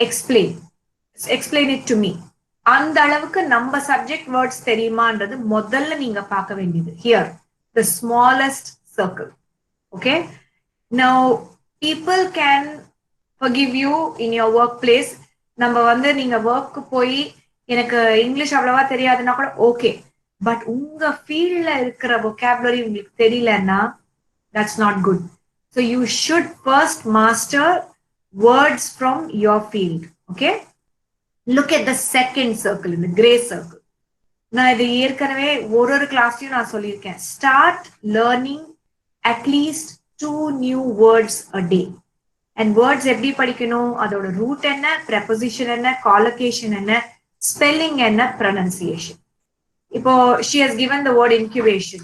explain it to me? அந்த அளவுக்கு நம்ம சப்ஜெக்ட் வேர்ட்ஸ் தெரியுமான்றது முதல்ல நீங்க பார்க்க வேண்டியது. Here the smallest circle. Okay, now people can forgive you in your workplace. நம்ம வந்து நீங்க ஒர்க்கு போய் எனக்கு இங்கிலீஷ் அவ்வளவா தெரியாதுன்னா கூட ஓகே, பட் உங்க ஃபீல்ட்ல இருக்கிற vocabulary உங்களுக்கு தெரியலன்னா that's not good. So you should first master words from your field. Okay, look at the second circle, in the gray circle. நான் இது ஏற்கனவே ஒரு கிளாஸ்லயும் நான் சொல்லியிருக்கேன். Start learning at least 2 new words a day. And words எப்படி படிக்கணும், அதோட root என்ன, preposition என்ன, collocation என்ன, spelling என்ன, pronunciation. இப்போ she has given the word incubation.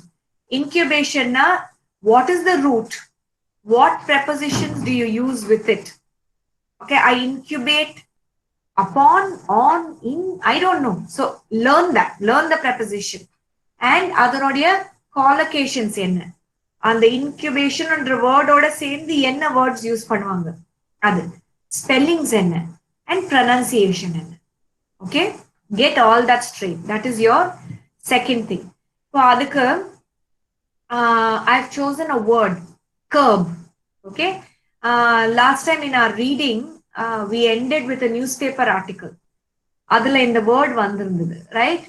Incubation na, what is the root? What prepositions do you use with it? Okay, I incubate upon, on, in, I don't know. So learn that, learn the preposition. And அதனுடைய collocations என்ன, அந்த incubation என்ற வேர்டோட சேர்ந்து என்ன words use பண்ணுவாங்க, அது spellings என்ன, and pronunciation என்ன. Okay, get all that straight. That is your second thing. So அதுக்கு I have chosen a word, curb. Okay, last time in our reading we ended with a newspaper article. அதுல இந்த word வந்திருந்தது, right?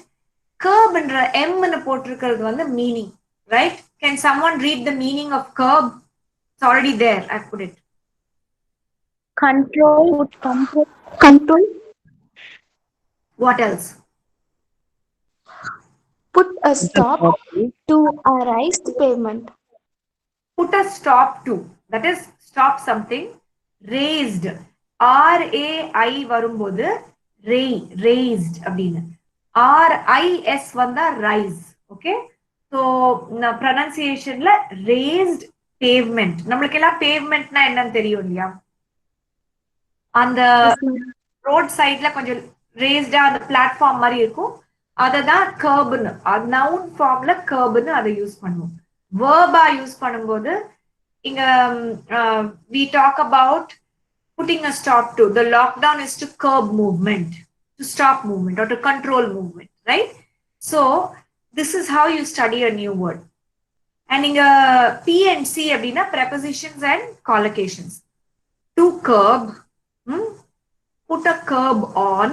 கர்ப்ன்ற எம்னு போட்டிருக்கிறது வந்து meaning, right? Can someone read the meaning of curb? It's already there. I put it. Control. What else? Put a stop to a raised pavement. Put a stop to. That is, stop something. Raised. R-A-I வரும்போது raised அப்படின்னு. R-I-S வந்தா rise. Okay? So pronunciationல raised pavement. நம்மளுக்கு எல்லாம் பேவ்மெண்ட்னா என்னன்னு தெரியும் இல்லையா? அந்த road சைட்ல கொஞ்சம் ரேஸ்டா அந்த பிளாட்ஃபார்ம் மாதிரி இருக்கும், அததான் கர்ப்னு, நவுன் ஃபார்ம்ல கர்ப்னு அதை யூஸ் பண்ணுவோம். வேர்பா யூஸ் பண்ணும்போது இங்க we talk about putting a stop to. The lockdown is to curb movement, to stop movement or to control movement, right? So this is how you study a new word. And in P and C அப்படின்னா prepositions and collocations. To curb, put a curb on,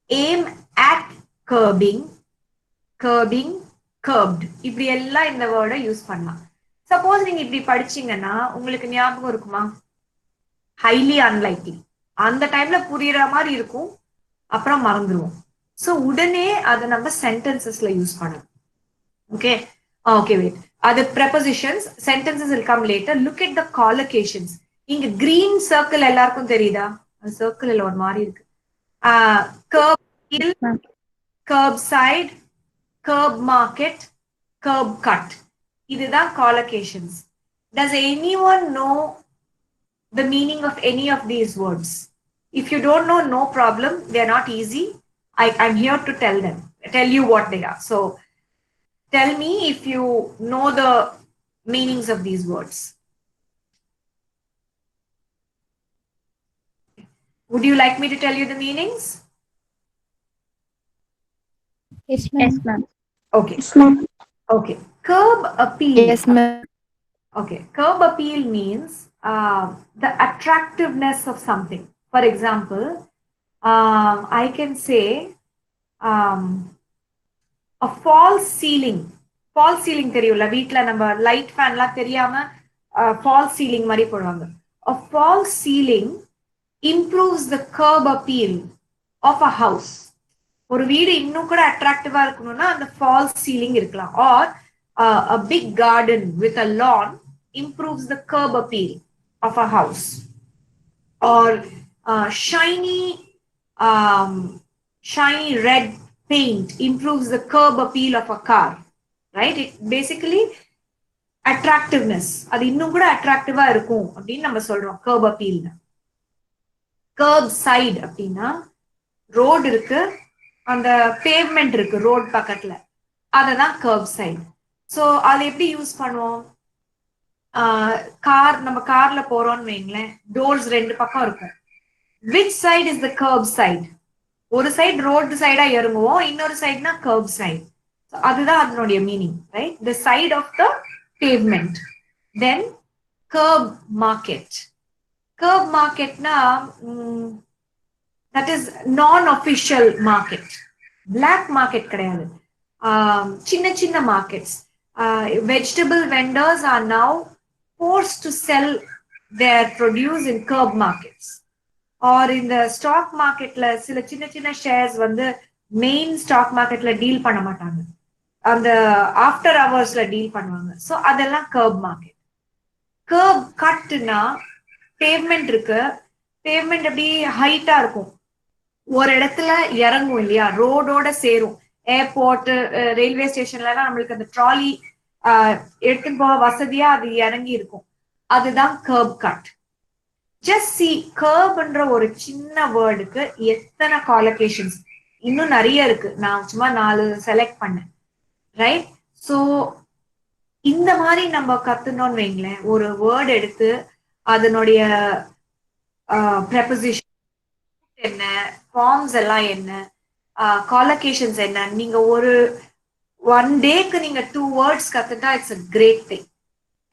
aim at curbing, curbed. இப்படி எல்லாம் இந்த வேர்டை use பண்ணலாம். Suppose நீங்க இப்படி படிச்சீங்கன்னா உங்களுக்கு ஞாபகம் இருக்குமா? Highly unlikely. அந்த டைம்ல புரியுற மாதிரி இருக்கும், அப்புறம் மறந்துடுவோம். ஸோ உடனே அதை நம்ம சென்டென்சஸ்ல யூஸ் பண்ணணும். Okay, okay, wait. அது prepositions, sentences will come later. Look at the collocations. இங்க green circle எல்லாருக்கும் தெரியுதா? சர்க்கிள் இல்ல, ஒரு மாதிரி இருக்கு. curb hill, curb side, curb market, curb cut. இதுதான் collocations. Does anyone know the meaning of any of these words? If you don't know, no problem. They are not easy. I'm here to tell you what they are. So tell me if you know the meanings of these words. Would you like me to tell you the meanings? Yes, ma'am. Yes, ma'am. Okay. Yes, ma'am. Okay. Curb appeal. Yes, ma'am. Okay. Curb appeal means the attractiveness of something. For example, I can say a false ceiling. False ceiling தெரியும்ல, வீட்ல நம்ம light ஃபேன்லாம் தெரியாம false ceiling மாதிரி போடுவாங்க. A false ceiling improves the curb appeal of a house. ஒரு வீடு இன்னும் கூட அட்ராக்டிவா இருக்கணும்னா அந்த false ceiling இருக்கலாம். Or a big garden with a lawn improves the curb appeal of a house. Or shiny red paint improves the curb appeal of a car, right? It basically attractiveness, அது இன்னும் கூட அட்ராக்டிவா இருக்கும் அப்படின்னு நம்ம சொல்றோம் curb appeal. curb side அப்படின்னா road இருக்கு, அந்த பேவ்மெண்ட் இருக்கு ரோட் பக்கத்துல, அததான் curb side. ஸோ அதை எப்படி யூஸ் பண்ணுவோம்? நம்ம கார்ல போறோம்னு வைங்களேன், டோர்ஸ் 2 பக்கம் இருக்கும். which side is the curb side? ஒரு சைடு ரோடு சைடா இறங்குவோம், இன்னொரு சைடுனா curb side. அதுதான் அதனுடைய meaning, right? the side of the pavement. then curb market. curb marketனா that is non-official market. black market கிடையாது. சின்ன சின்ன markets. Vegetable vendors are now forced to sell their produce in curb markets. Or in the stock marketல சில சின்ன சின்ன shares வந்து main stock marketல deal பண்ண மாட்டாங்க, அந்த ஆஃப்டர் ஹவர்ஸ்ல டீல் பண்ணுவாங்க. ஸோ அதெல்லாம் curb market. curb cutனா பேவ்மெண்ட் இருக்கு, பேவ்மெண்ட் அப்படி ஹைட்டா இருக்கும், ஒரு இடத்துல இறங்கும் இல்லையா, ரோடோட சேரும். ஏர்போர்ட், ரயில்வே ஸ்டேஷன்ல எல்லாம் நம்மளுக்கு அந்த ட்ராலி எடுத்துன்னு போக வசதியா அது இறங்கி இருக்கும், அதுதான் curb cut. just see, curb-ன்ற ஒரு சின்ன வேர்டுக்கு எத்தனை காலோகேஷன்ஸ், இன்னும் நிறைய இருக்கு, நான் சும்மா 4 செலக்ட் பண்ணேன், ரைட்? ஸோ இந்த மாதிரி நம்ம கத்துனோம்னு வைங்களேன், ஒரு வேர்டு எடுத்து அதனுடைய ப்ரெபோசிஷன் என்ன, ஃபார்ம்ஸ் எல்லாம் என்ன, காலோகேஷன்ஸ் என்ன, நீங்க ஒரு 1 டேக்கு நீங்க 2 words கத்துட்டா it's a great thing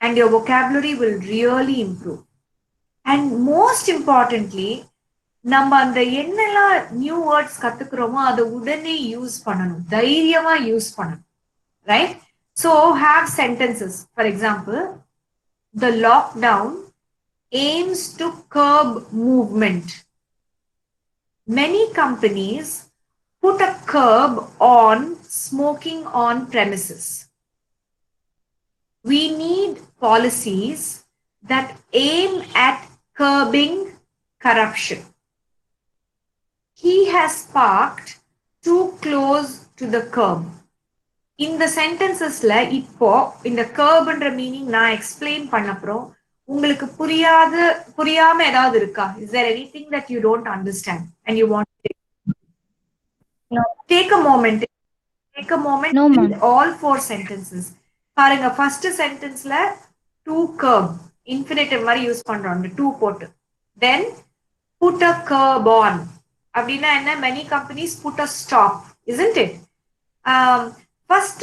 and your vocabulary will really improve. and most importantly, நம்ம அந்த என்னெல்லாம் நியூ வேர்ட்ஸ் கத்துக்கிறோமோ அதை உடனே யூஸ் பண்ணணும், தைரியமா யூஸ் பண்ணணும், right? So have sentences. for example, the lockdown aims to curb movement. many companies put a curb on smoking on premises. We need policies that aim at curbing corruption. He has parked too close to the curb. இந்த சென்டென்சஸ்ல இப்போ இந்த கர்ப்ன்ற meaning நான் explain பண்ணப்புறம் உங்களுக்கு புரியாம ஏதாவது இருக்கா? Is there anything that you don't understand and you want to No. take a moment No, ma'am. read all 4 sentences. பாருங்க, first சென்டென்ஸ்ல to curb infinitive மாதிரி யூஸ் பண்றோம், அந்த to போட்டு. then put a curb on அப்படின்னா என்ன? many companies put a stop, isn't it? first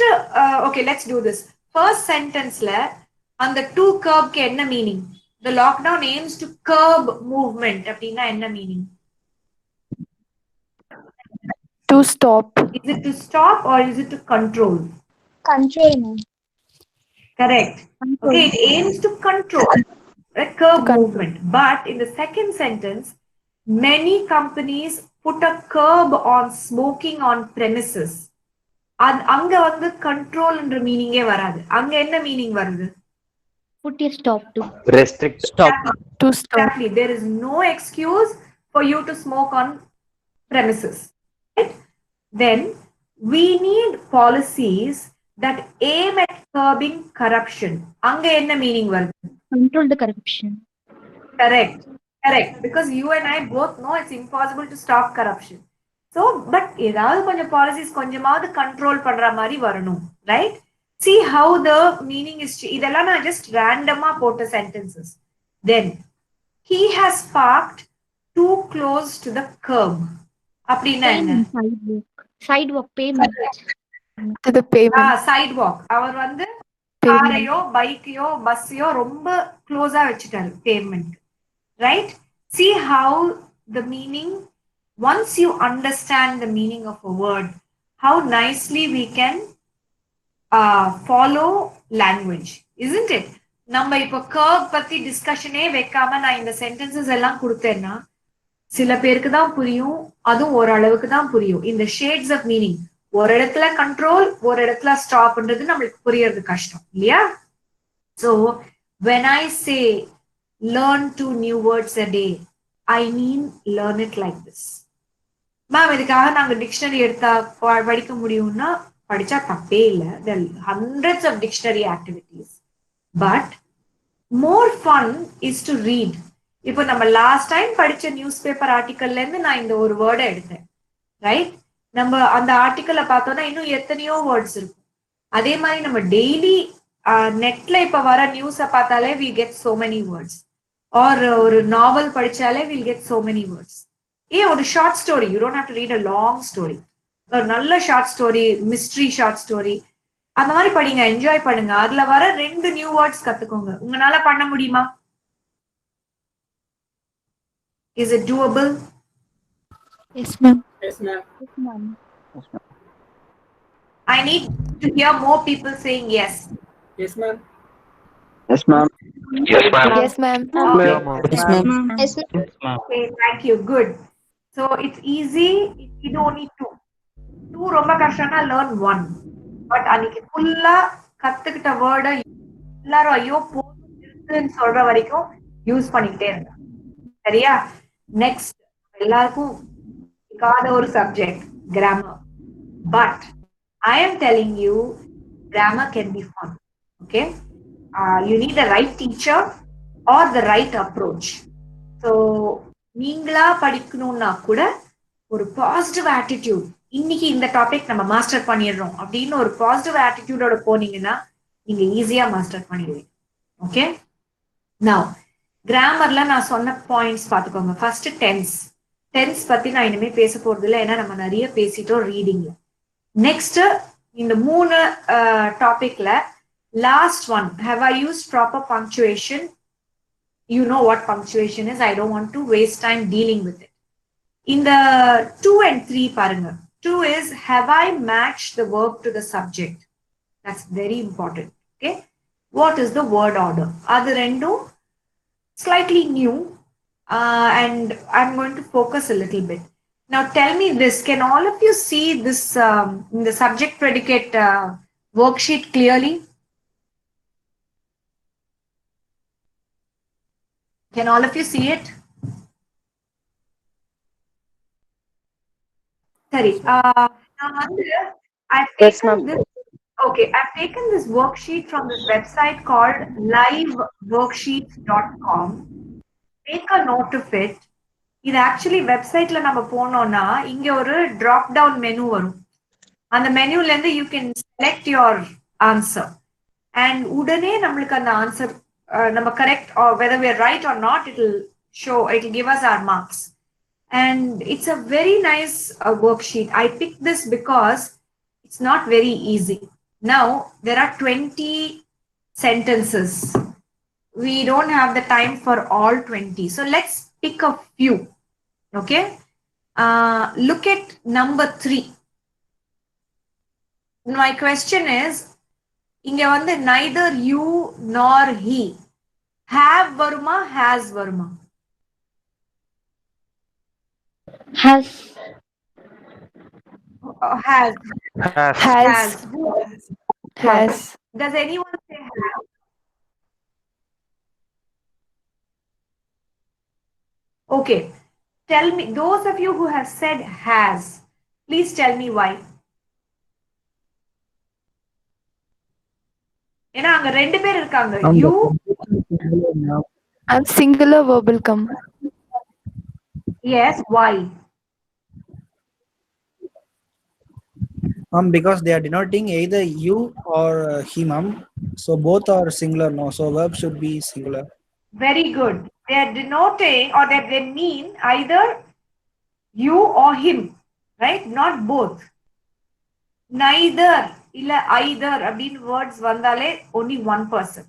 okay, let's do this. first sentenceல அந்த to curb க்கு என்ன meaning? the lockdown aims to curb movement அப்படின்னா என்ன meaning? To stop. is it to stop or is it to control? Control, ma'am. Correct. Control. Okay, it aims to control a curb movement. But in the second sentence, many companies put a curb on smoking on premises. அங்க வந்து கண்ட்ரோல்ன்ற மீனிங்கே வராது, அங்க என்ன meaning வருது? Put a stop to. Restrict. Stop. To stop. Exactly. There is no excuse for you to smoke on premises. Right? Then we need policies that aim at curbing corruption. அங்க என்ன meaning வருது? Control the corruption. Correct. Correct. Because you and I both know it's impossible to stop corruption. So, but ஏதாவது கொஞ்சம் policies கொஞ்சமாவது control பண்ற மாதிரி வரணும், right? See how the meaning is. இதெல்லாம் நான் just randomமா போட்ட sentences. Then he has parked too close to the curb. அப்படின்னா என்ன? Sidewalk. Sidewalk payment. To the pavement. sidewalk. அவர் வந்து காரையோ பைக்கையோ பஸ்ஸையோ ரொம்ப க்ளோஸா வச்சுட்டாரு pavement, right? See how the meaning once you understand the meaning of a word, how nicely we can follow language, isn't it? நம்ம இப்போ curve பத்தி டிஸ்கஷனே வைக்காம நான் இந்த சென்டென்சஸ் எல்லாம் கொடுத்தேன்னா சில பேருக்கு தான் புரியும், அதுவும் ஒரு அளவுக்கு தான் புரியும். இந்த ஷேட்ஸ் ஆஃப் மீனிங், ஒரு இடத்துல கண்ட்ரோல், ஒரு இடத்துல ஸ்டாப்ன்றது நம்மளுக்கு புரியறது கஷ்டம் இல்லையா? So when I say learn 2 new words a day, I mean learn it like this. Ma'am இதுக்காக நாங்க டிக்ஷனரி எடுத்தா படிக்க முடியும்னா படிச்சா தப்பே இல்லை. There are hundreds of dictionary activities, but more fun is to read. இப்போ நம்ம லாஸ்ட் டைம் படிச்ச நியூஸ் பேப்பர் ஆர்டிக்கல்ல இருந்து நான் இந்த ஒரு வேர்டை எடுத்தேன், ரைட்? நம்ம அந்த ஆர்டிக்கலை பார்த்தோம்னா இன்னும் எத்தனையோ வேர்ட்ஸ் இருக்கும். அதே மாதிரி நம்ம டெய்லி நெட்ல இப்ப வர நியூஸை பார்த்தாலே we get so many words, or ஒரு நாவல் படிச்சாலே we'll get so many words. ஒரு short story, you don't have to read a long story, ஒரு நல்ல short story, mystery short story, அந்த மாதிரி படிங்க, என்ஜாய் பண்ணுங்க. அதுல வர 2 நியூ வேர்ட்ஸ் கத்துக்கோங்க. உங்களால பண்ண முடியுமா? Is it doable? Yes, ma'am. Yes, ma'am. I need to hear more people saying yes. Yes, ma'am. Yes, ma'am. Yes, ma'am. Yes, ma'am. Yes, ma'am. Yes, ma'am. Okay, thank you. Good. So it's easy. You don't need 2. 2 ரொம்ப கஷ்டம்னா learn 1. But அன்னைக்கு ஃபுல்லா கத்துக்கிட்ட வேர்டை எல்லாரும் ஐயோ போதுன்னு சொல்ற வரைக்கும் யூஸ் பண்ணிக்கிட்டே இருந்தா சரியா? நெக்ஸ்ட் எல்லாருக்கும் ஒரு subject grammar. But I am telling you, grammar can be fun. Okay? You need the right teacher or the right approach. So, நீங்களா படிக்கணும்னா கூட ஒரு பாசிட்டிவ் ஆட்டிடியூட், இன்னைக்கு இந்த டாபிக் நம்ம மாஸ்டர் பண்ணிடுறோம் அப்படின்னு ஒரு பாசிட்டிவ் ஆட்டிடியூடோட போனீங்கன்னா நீங்க ஈஸியா மாஸ்டர் பண்ணிடுவீங்க. ஓகே, நவ் கிராமர்ல நான் சொன்ன பாயிண்ட்ஸ் பார்த்துக்கோங்க. ஃபர்ஸ்ட் டென்ஸ் பத்தி நான் இனிமே பேச போறது இல்லை, ஏன்னா நம்ம நிறைய பேசிட்டோம் ரீடிங்ல. நெக்ஸ்ட் இந்த 3 டாபிக்ல last one, have I used proper punctuation? You know what punctuation is. I don't want to waste time dealing with it. In the 2 and 3 paranga, 2 is, have I matched the verb to the subject? That's very important. Okay, what is the word order? Adu rendu slightly new, and I'm going to focus a little bit. Now tell me this, can all of you see this in the subject predicate worksheet clearly? Can all of you see it? Sorry, I've taken this. Okay, I've taken this worksheet from this website called liveworksheets.com. Make a note of it. இது actually வெப்சைட்ல நம்ம போனோம்னா இங்க ஒரு drop down menu வரும். அந்த மெனுல இருந்து you can select your answer and உடனே நம்மளுக்கு அந்த ஆன்சர் நம்ம correct or whether we are right or not, it will give us our marks. And it's a very nice worksheet. I picked this because it's not very easy. Now there are 20 sentences. We don't have the time for all 20, so let's pick a few. Okay, look at number 3. My question is, inga vandu neither you nor he, have varuma, has varuma? Has. Has. Has. Has. Does anyone say have? Okay, tell me, those of you who have said has, please tell me why. ஏன்னா அங்க 2 பேர் இருக்காங்க. You, I'm singular verb will come. yes, why? Because they are denoting either you or he, ma'am. So both are singular, no. So verb should be singular. Very good. They are denoting, or that they mean either you or him, right? Not both. Neither illa either abdin words vandale only one person.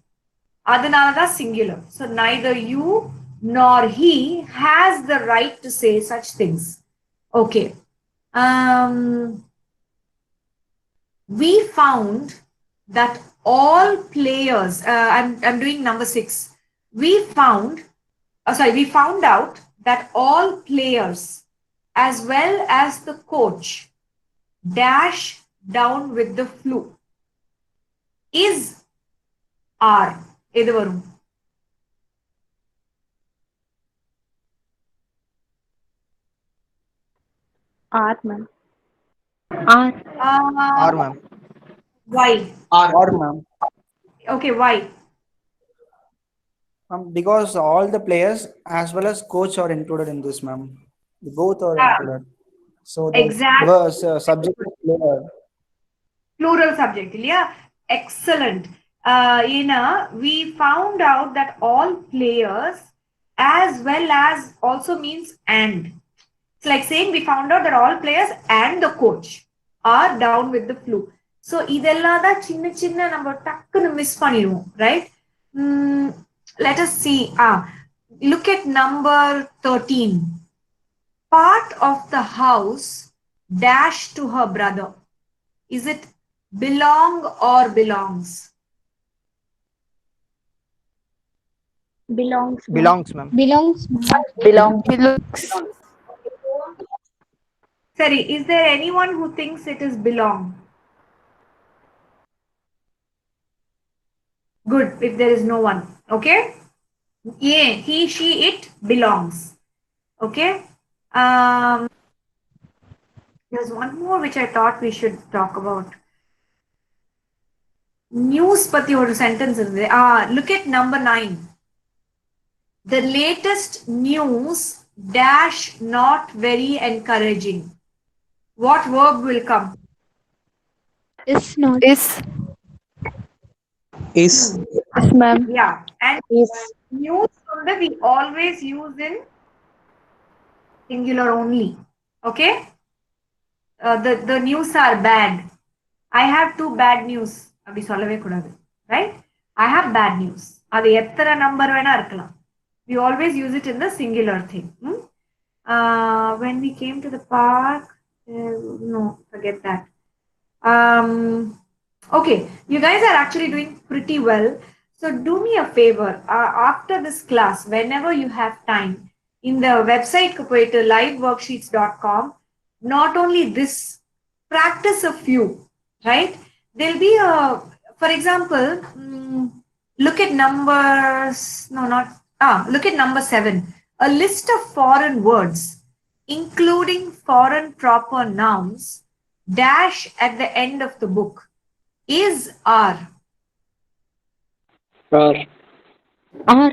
Adanala da singular. So neither you nor he has the right to say such things. Okay. We found that all players, I'm doing number 6. We found out that all players as well as the coach dash down with the flu. Is R எது வரும்? R, ma'am. R. R, ma'am. Why? Or ma'am. Okay, why? Because all the players as well as coach are included in this, ma'am. Both are included. So the Exactly. subject is player. Plural subject, yeah. Excellent. We found out that all players as well as also means and. It's like saying we found out that all players and the coach are down with the flu. So இதெல்லாம் தான் சின்ன சின்ன நம்ம டக்குன்னு miss பண்ணிடுவோம், right? Let us see. Look at number 13. Part of the house dash to her brother. Is it belong or belongs? Belongs. ma'am. Belongs, ma'am. Belongs. Belongs. Sorry, is there anyone who thinks it is belong? Good, if there is no one. Okay? Yeah, he, she, it belongs. Okay? There's one more which I thought we should talk about. News pati or sentence irundhe. Look at number 9. The latest news dash not very encouraging. What verb will come? Is not. Is. Is. Yes, ma'am. Yeah, and Is. news we always use in singular only. Okay? The news are bad. I have 2 bad news. அப்படி சொல்லவே கூடாது, right? I have bad news. அது எத்தனை number வேணா இருக்கலாம். We always use it in the singular thing. When we came to the park, no, forget that. Okay, you guys are actually doing pretty well. So do me a favor. After this class, whenever you have time, in the website liveworksheets.com, not only this, practice a few, right? There'll be for example, look at look at number 7. A list of foreign words, including foreign proper nouns, dash at the end of the book. Is R. R. R.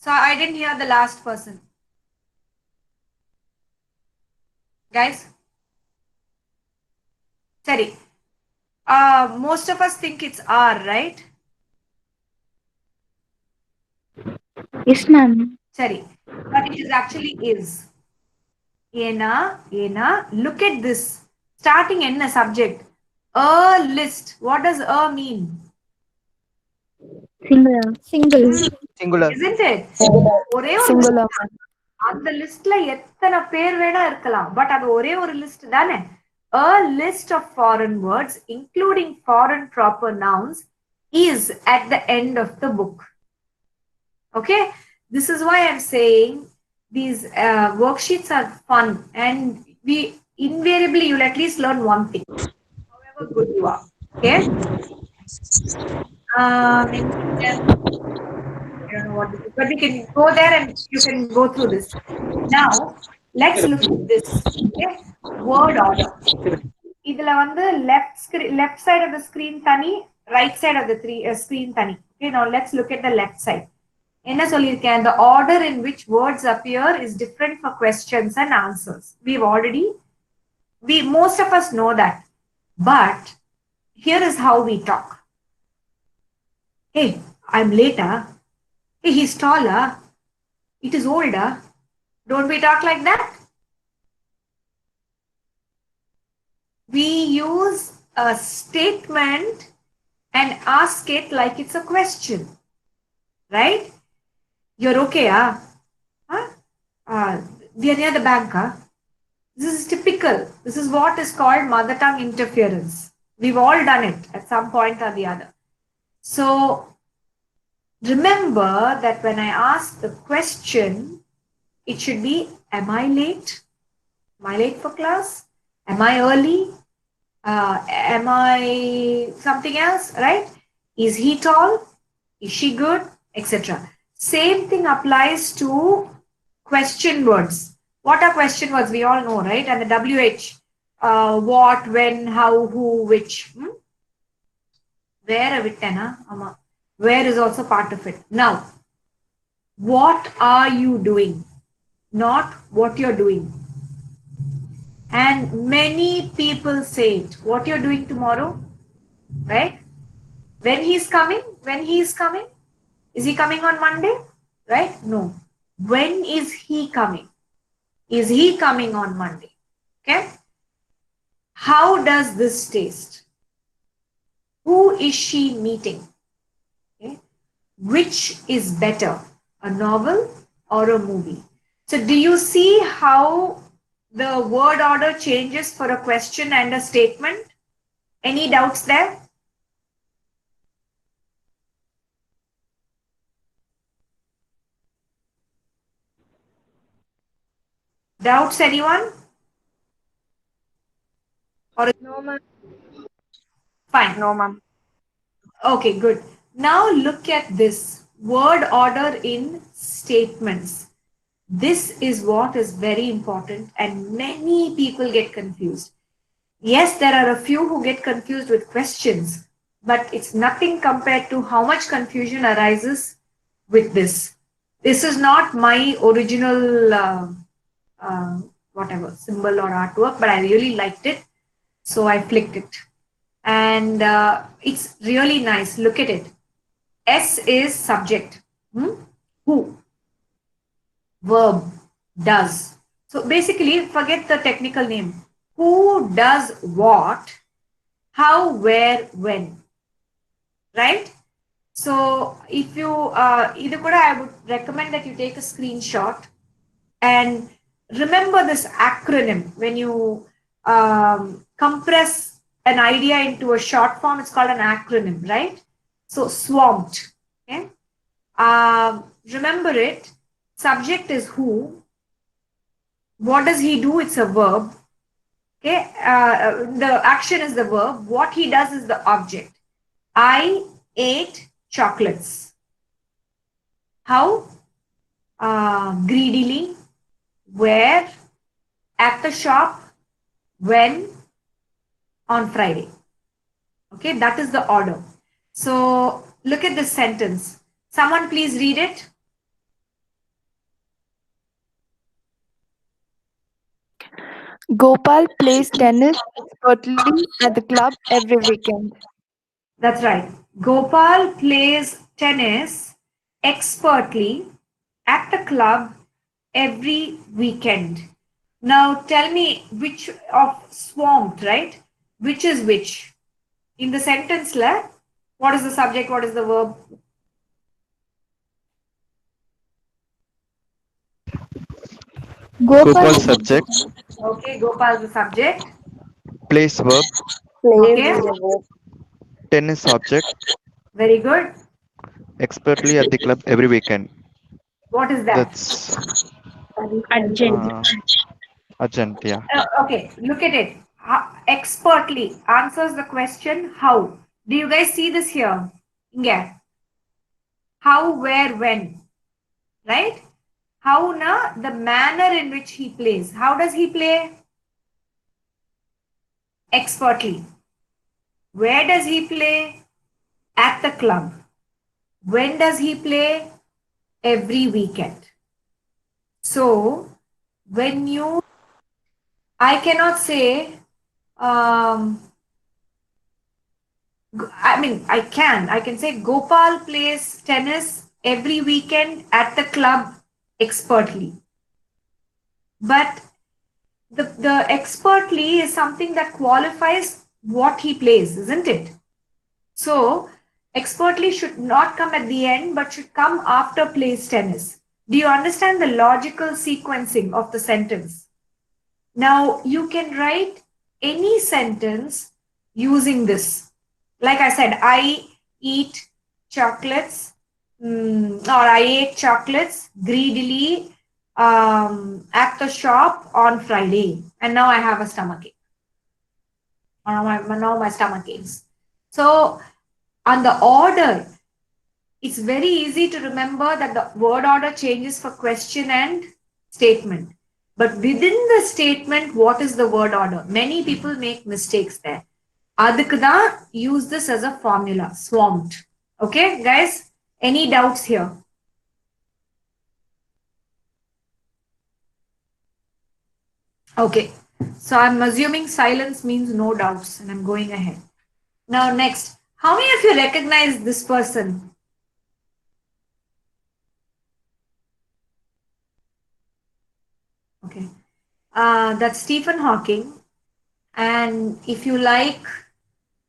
So I didn't hear the last person. Guys? Sorry. Most of us think it's R, right? Yes, ma'am. Sorry. But it is actually is. Ena. Look at this. Starting in a subject. A list. What does a mean? Singular. Singular. Isn't it? ஒரே ஒரு Singular. அந்த லிஸ்ட்ல எத்தனை பேர் வேணா இருக்கலாம், but அது ஒரே ஒரு லிஸ்ட் தானே. A list of foreign words, including foreign proper nouns, is at the end of the book. Okay, this is why I'm saying these worksheets are fun, and we invariably you'll at least learn one thing, however good you are. Okay. I don't know what this is, but we can go there and you can go through this. Now, let's look at this. Okay? Word order. இதுல வந்து left side of the screen தனி, right side of the screen தனி. Okay, now let's look at the left side. என்ன சொல்லிருக்கேன்? The order in which words appear is different for questions and answers. Most of us know that. But here is how we talk. Hey, I'm later. Hey, he's taller. It is older. Don't we talk like that? We use a statement and ask it like it's a question, right? You're okay, huh? We are near the bank, huh? This is typical. This is what is called mother tongue interference. We've all done it at some point or the other. So remember that when I ask the question, it should be, am I late? Am I late for class? Am I early? Am I something else, right? Is he tall? Is she good? Etc. Same thing applies to question words. What are question words? We all know, right? And the WH, what, when, how, who, which. Where Where is also part of it. Now, what are you doing? Not what you're doing. And many people say it. What you're doing tomorrow, right? When he's coming? When he is coming? Is he coming on Monday? Right? No. When is he coming? Is he coming on Monday? Okay. How does this taste? Who is she meeting? Okay. Which is better, a novel or a movie? So do you see how the word order changes for a question and a statement? Any doubts there? Doubts, anyone? Or No, ma'am. fine. No, ma'am. Okay, good. Now look at this word order in statements. This is what is very important, and many people get confused. Yes, there are a few who get confused with questions, but it's nothing compared to how much confusion arises with this. This is not my original whatever symbol or artwork, but I really liked it, so I flicked it. And it's really nice. Look at it. S is subject. Who? Verb. Does. So basically, forget the technical name. Who does what? How, where, when? Right? So if you, I would recommend that you take a screenshot and remember this acronym. When you compress an idea into a short form, it's called an acronym, right? So swamped. Okay. Remember it. Subject is who. What does he do? It's a verb. Okay. The action is the verb. What he does is the object. I ate chocolates. How? Greedily. Where? At the shop. When? On Friday. Okay, that is the order. So look at this sentence. Someone please read it. Gopal plays tennis expertly at the club every weekend. That's right. Gopal plays tennis expertly at the club every weekend. Now tell me which of swamped, right? Which is which? In the sentence, what is the subject? What is the verb? Gopal subject, Okay, Gopal is the subject. place verb, Plays Okay, is a verb. tennis object, very good. expertly at the club every weekend. What is that? That's Urgent. urgent, yeah. Okay, look at it. Expertly answers the question how. Do you guys see this here? Yeah. How, where, when. Right? How na the manner in which he plays. How does he play? Expertly. Where does he play? At the club. When does he play? Every weekend. So when you, I cannot say, I can say Gopal plays tennis every weekend at the club expertly. But the expertly is something that qualifies what he plays, isn't it? So expertly should not come at the end, but should come after plays tennis. Do you understand the logical sequencing of the sentence? Now, you can write any sentence using this. Like I said, I eat chocolates, or I ate chocolates greedily at the shop on Friday, and now I have a stomachache. Now my stomach aches. So, on the order, it's very easy to remember that the word order changes for question and statement. But within the statement, what is the word order? Many people make mistakes there. Adukda, use this as a formula, swamped. Okay, guys, any doubts here? Okay, so I'm assuming silence means no doubts, and I'm going ahead. Now, next, how many of you recognize this person? Okay, that's Stephen Hawking. And if you like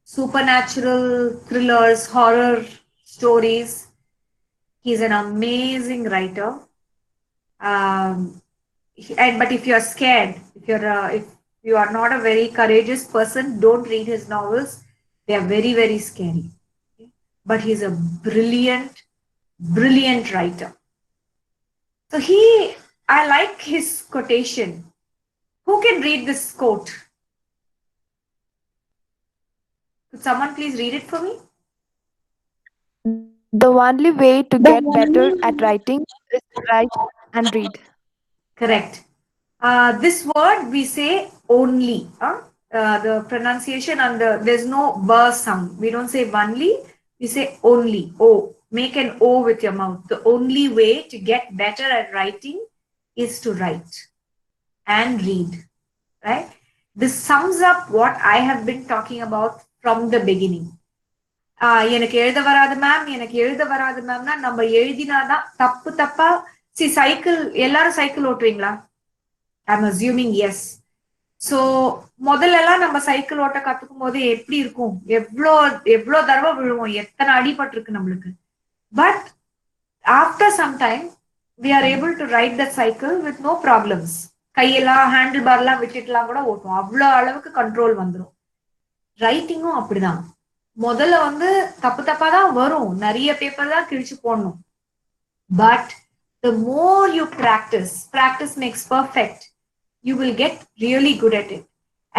supernatural thrillers, horror stories, he's an amazing writer. But if you're scared, if you are not a very courageous person, don't read his novels. They are very, very scary. Okay? But he's a brilliant, brilliant writer. So I like his quotation. Who can read this quote? Could someone please read it for me? The only way to get better at writing is to write and read. Correct. This word we say only. The pronunciation and there's no b sound. We don't say only. We say only. O. Make an O with your mouth. The only way to get better at writing is to write and read. Right? This sums up what I have been talking about from the beginning. எனக்கு எழுத வராது ma'am, எனக்கு எழுத வராது மேம்னா நம்ம எழுதினாதான் தப்பு தப்பா. Cycle, எல்லாரும் சைக்கிள் ஓட்டுவீங்களா? I'm assuming yes. ஸோ முதல்ல எல்லாம் நம்ம சைக்கிள் ஓட்ட கத்துக்கும் போது எப்படி இருக்கும்? எவ்வளோ தடவை விழுவோம், எத்தனை அடிபட்டிருக்கு நம்மளுக்கு. But after some time we are able to ride the cycle with no problems. கையெல்லாம் ஹேண்டில் பார்லாம் விட்டுட்டுலாம் கூட ஓட்டுவோம். அவ்வளோ அளவுக்கு கண்ட்ரோல் வந்துடும். ரைட்டிங்கும் அப்படிதான். முதல்ல தப்பு தப்பா தான் வரும், நிறைய பேப்பர் தான் கிழிச்சு போடணும். But the more you practice makes perfect, you will get really good at it.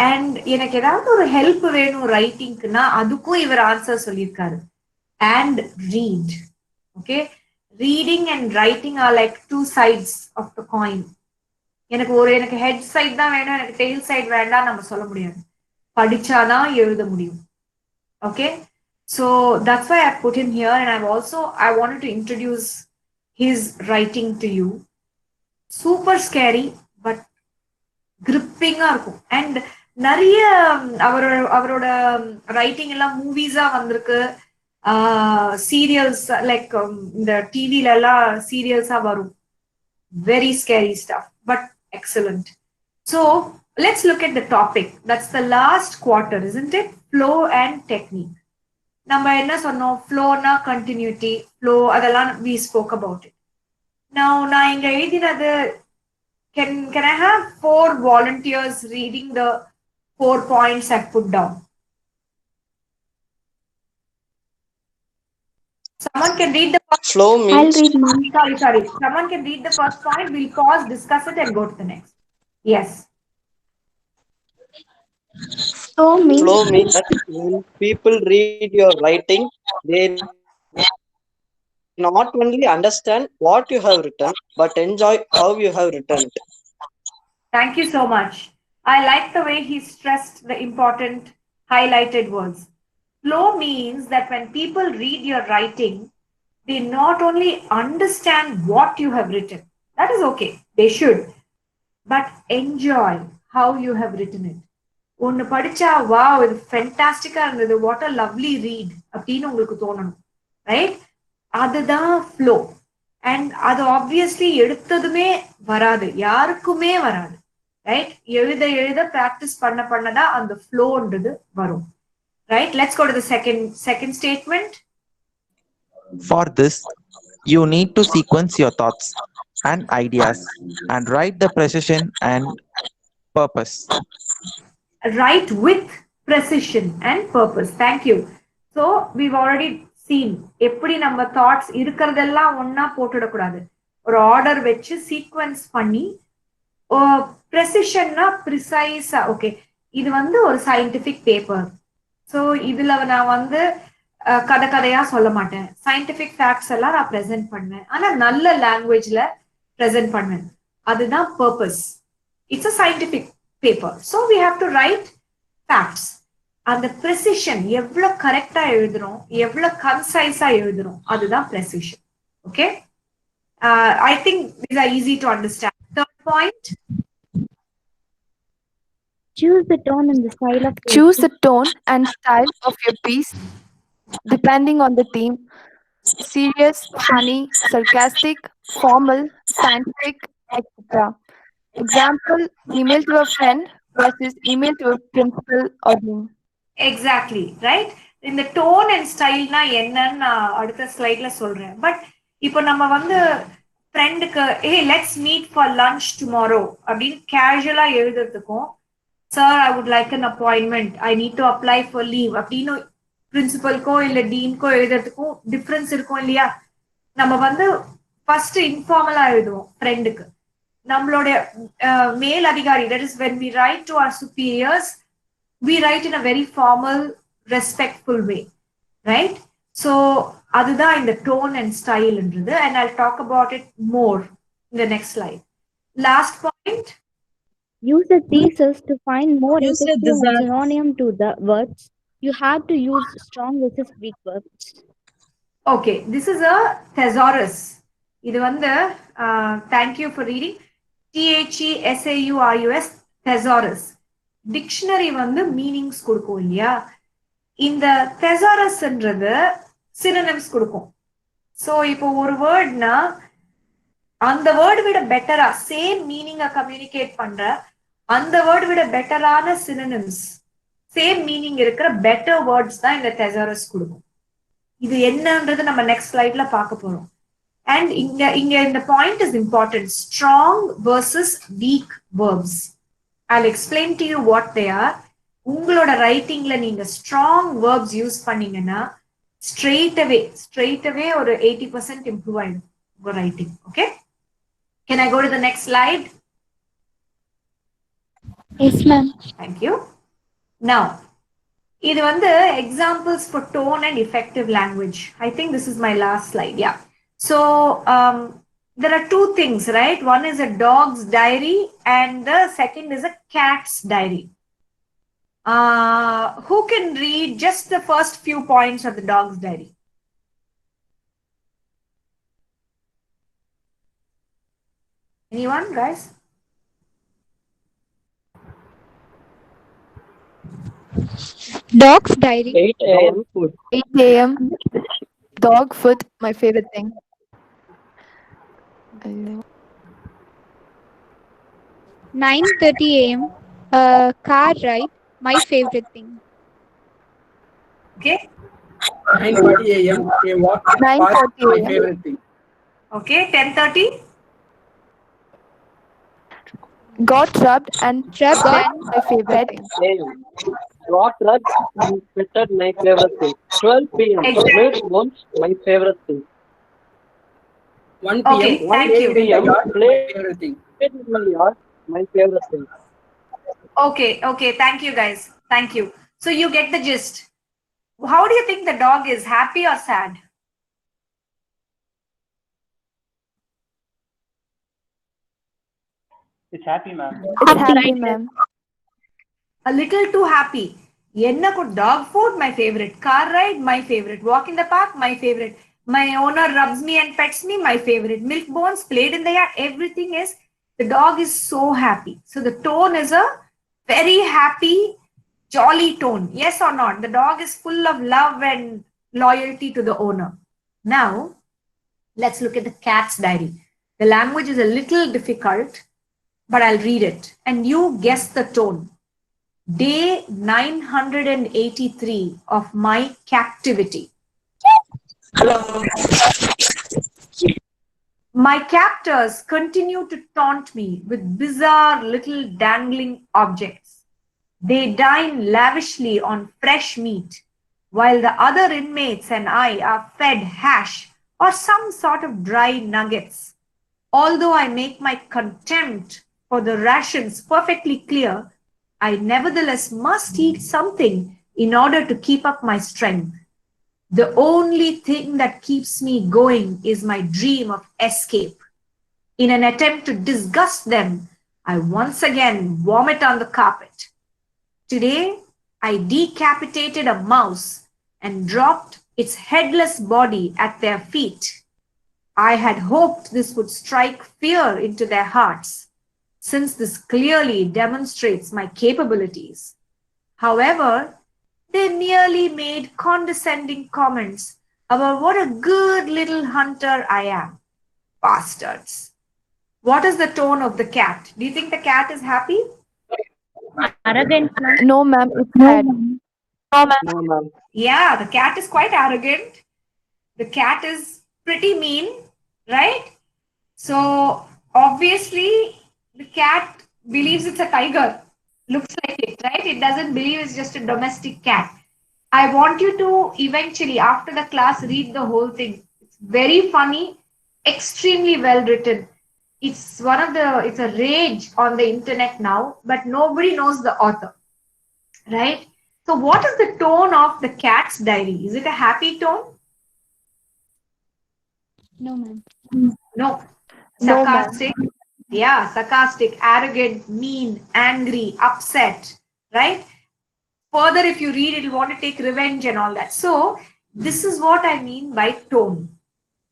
And எனக்கு ஏதாவது ஒரு ஹெல்ப் வேணும் ரைட்டிங்க்குன்னா அதுக்கும் இவர் ஆன்சர் சொல்லியிருக்காரு. And read. Okay, reading and writing are like two sides of the coin. எனக்கு ஹெட் சைட் தான் வேணும், எனக்கு டெயில் சைட் வேண்டாம் நம்ம சொல்ல முடியாது. படிச்சாதான் எழுத முடியும். Okay, so that's why I put him here. And I wanted to introduce his writing to you. Super scary, but gripping இருக்கும். And நிறைய அவரோட ரைட்டிங் எல்லாம் மூவிஸா வந்திருக்கு. சீரியல்ஸ் லைக் இந்த டிவில எல்லாம் சீரியல்ஸா வரும். Very scary stuff, but excellent. So let's look at the topic. That's the last quarter, isn't it? Flow and technique. நம்ம என்ன சொன்னோம்? ஃப்ளோனா கண்டினியூட்டி, ஃப்ளோ அதெல்லாம் we spoke about it. Now நான் இங்க எழுதினது, can I have 4 volunteers reading the 4 points I put down? Someone can read the first. Flow I'll means read, ma'am. Sorry. Someone can read the first point. We'll pause, discuss it, and go to the next. Yes. Flow means that when people read your writing, they not only understand what you have written, but enjoy how you have written it. Thank you so much. I like the way he stressed the important highlighted words. Flow means that when people read your writing, they not only understand what you have written. That is okay. They should. But enjoy how you have written it. ஒன்னு படிச்சா wow, இது ஃபென்டாஸ்டிக்கா இருந்தது, what a lovely read அப்படின்னு உங்களுக்கு தோணணும். Right? அதுதான் flow. And அது obviously எடுத்ததுமே வராது, யாருக்குமே வராது. ரைட்? எழுத பிராக்டிஸ் பண்ணதான் அந்த ஃப்ளோன்றது வரும். Right? Let's go to the second statement. For this, you need to sequence your thoughts and ideas and write the precision and purpose. Write with precision and purpose. Thank you. So we've already seen எப்படி நம்ம thoughts இருக்கிறதெல்லாம் ஒன்னா போட்டுடக்கூடாது, ஒரு order வச்சு sequence பண்ணி ப்ரெசிஷன்னா ப்ரிசைஸா. Okay, இது வந்து ஒரு சயின்டிபிக் பேப்பர். ஸோ இதுல நான் வந்து கதை கதையா சொல்ல மாட்டேன், சயின்டிபிக் ஃபேக்ட்ஸ் எல்லாம் நான் ப்ரெசென்ட் பண்ணுவேன், ஆனா நல்ல லாங்குவேஜ்ல ப்ரெசென்ட் பண்ணுவேன். அதுதான் purpose. It's a scientific paper. So we have to write facts. அந்த ப்ரெசிஷன் எவ்வளவு கரெக்டா எழுதுறோம், எவ்வளவு கன்சைஸா எழுதுறோம், அதுதான் precision. Okay, I think these are easy to understand. Third point. Choose the tone and the style of Choose the tone and style of your piece depending on the theme: serious, funny, sarcastic, formal, scientific, etc. Example: email to a friend versus email to a principal or dean. Exactly, right? இந்த tone and ஸ்டைல்னா என்னன்னு நான் அடுத்த ஸ்லைட்ல சொல்றேன். But இப்போ நம்ம வந்து ஃப்ரெண்டுக்கு let's meet for lunch tomorrow அப்படின்னு கேஷுவலா எழுதுறதுக்கும், sir I would like an appointment, I need to apply for leave அப்படின்னு பிரின்சிபல்க்கோ இல்ல டீன்க்கோ எழுதுறதுக்கும் டிஃப்ரென்ஸ் இருக்கும் இல்லையா? நம்ம வந்து ஃபர்ஸ்ட் இன்ஃபார்மலா எழுதுவோம் ஃப்ரெண்டுக்கு. நம்மளுடைய மேல் அதிகாரி, that is when we write to our superiors, we write in a very formal, respectful way, right? So அதுதான் இந்த tone and style என்றது, and I'll talk about it more in the next slide. Last point. Use a thesis to find more Use a effective thesaurus. and synonym to the words. You have to use strong versus weak verbs. Okay, this is a thesaurus. இது வந்து thank you for reading. THESAURUS, thesaurus. Dictionary வந்து meanings கொடுக்கும் இல்லையா? இந்த thesaurusன்றது synonyms கொடுக்கும். So இப்போ ஒரு வேர்ட்னா அந்த வேர்டு விட பெட்டரா சேம் மீனிங்கை கம்யூனிகேட் பண்ற அந்த வேர்டு விட பெட்டரான synonyms, சேம் மீனிங் இருக்கிற பெட்டர் வேர்ட்ஸ் தான் இந்த thesaurus கொடுக்கும். இது என்னன்றது நம்ம நெக்ஸ்ட் ஸ்லைட்ல பார்க்க போறோம். அண்ட் இங்க இந்த point is important, strong versus week verbs. I'll explain to you what they are. உங்களோட ரைட்டிங்ல நீங்க ஸ்ட்ராங் வேர்ப்ஸ் யூஸ் பண்ணீங்கன்னா straight away ஒரு 80% இம்ப்ரூவ் ஆயிடும் உங்க writing. Okay, can I go to the next slide? Yes, ma'am. Thank you. Now, இது வந்து examples for tone and effective language. I think this is my last slide. Yeah. So there are two things, right? One is a dog's diary and the second is a cat's diary. Who can read just the first few points of the dog's diary? Anyone, guys? Dog's diary. 8 a.m. food. 8 a.m. Dog food, my favorite thing. 9:30 a.m. Car ride, my favorite thing. Okay. 9:40 a.m. A walk in the park, 9:40 my a.m. favorite thing. Okay. 10:30. Got rubbed and my favorite thing. a.m. Got rubbed and fitted, my favorite thing. 12 p.m. Exactly. Played once, my favorite thing. 1 p.m. Okay, thank you. Played in the yard, my Play- favorite thing. Played in my yard, my favorite thing. Okay. Thank you, guys. Thank you. So you get the gist. How do you think the dog is? Happy or sad? It's happy, ma'am. It's happy, ma'am. A little too happy. Dog food, my favorite. Car ride, my favorite. Walk in the park, my favorite. My owner rubs me and pets me, my favorite. Milk bones, played in the yard. Everything is, the dog is so happy. So the tone is a very happy, jolly tone. Yes or not? The dog is full of love and loyalty to the owner. Now, let's look at the cat's diary. The language is a little difficult, but I'll read it. And you guess the tone. Day 983 of my captivity. Hello. My captors continue to taunt me with bizarre little dangling objects. They dine lavishly on fresh meat, while the other inmates and I are fed hash or some sort of dry nuggets. Although I make my contempt for the rations perfectly clear, I nevertheless must eat something in order to keep up my strength. The only thing that keeps me going is my dream of escape. In an attempt to disgust them, I once again vomit on the carpet. Today, I decapitated a mouse and dropped its headless body at their feet. I had hoped this would strike fear into their hearts, since this clearly demonstrates my capabilities. However, they merely made condescending comments about what a good little hunter I am. Bastards. What is the tone of the cat? Do you think the cat is happy? Arrogant, ma'am. No, ma'am, it's sad. No, ma'am. Yeah, the cat is quite arrogant. The cat is pretty mean, right? So obviously the cat believes it's a tiger. Looks like it, right? It doesn't believe it's just a domestic cat. I want you to eventually, after the class, read the whole thing. It's very funny, extremely well written. It's a rage on the internet now, but nobody knows the author, right? So what is the tone of the cat's diary? Is it a happy tone? No, ma'am. No. No, Sarcastic. Yeah, sarcastic, arrogant, mean, angry, upset, right? Further, if you read, it'll want to take revenge and all that. So this is what I mean by tone.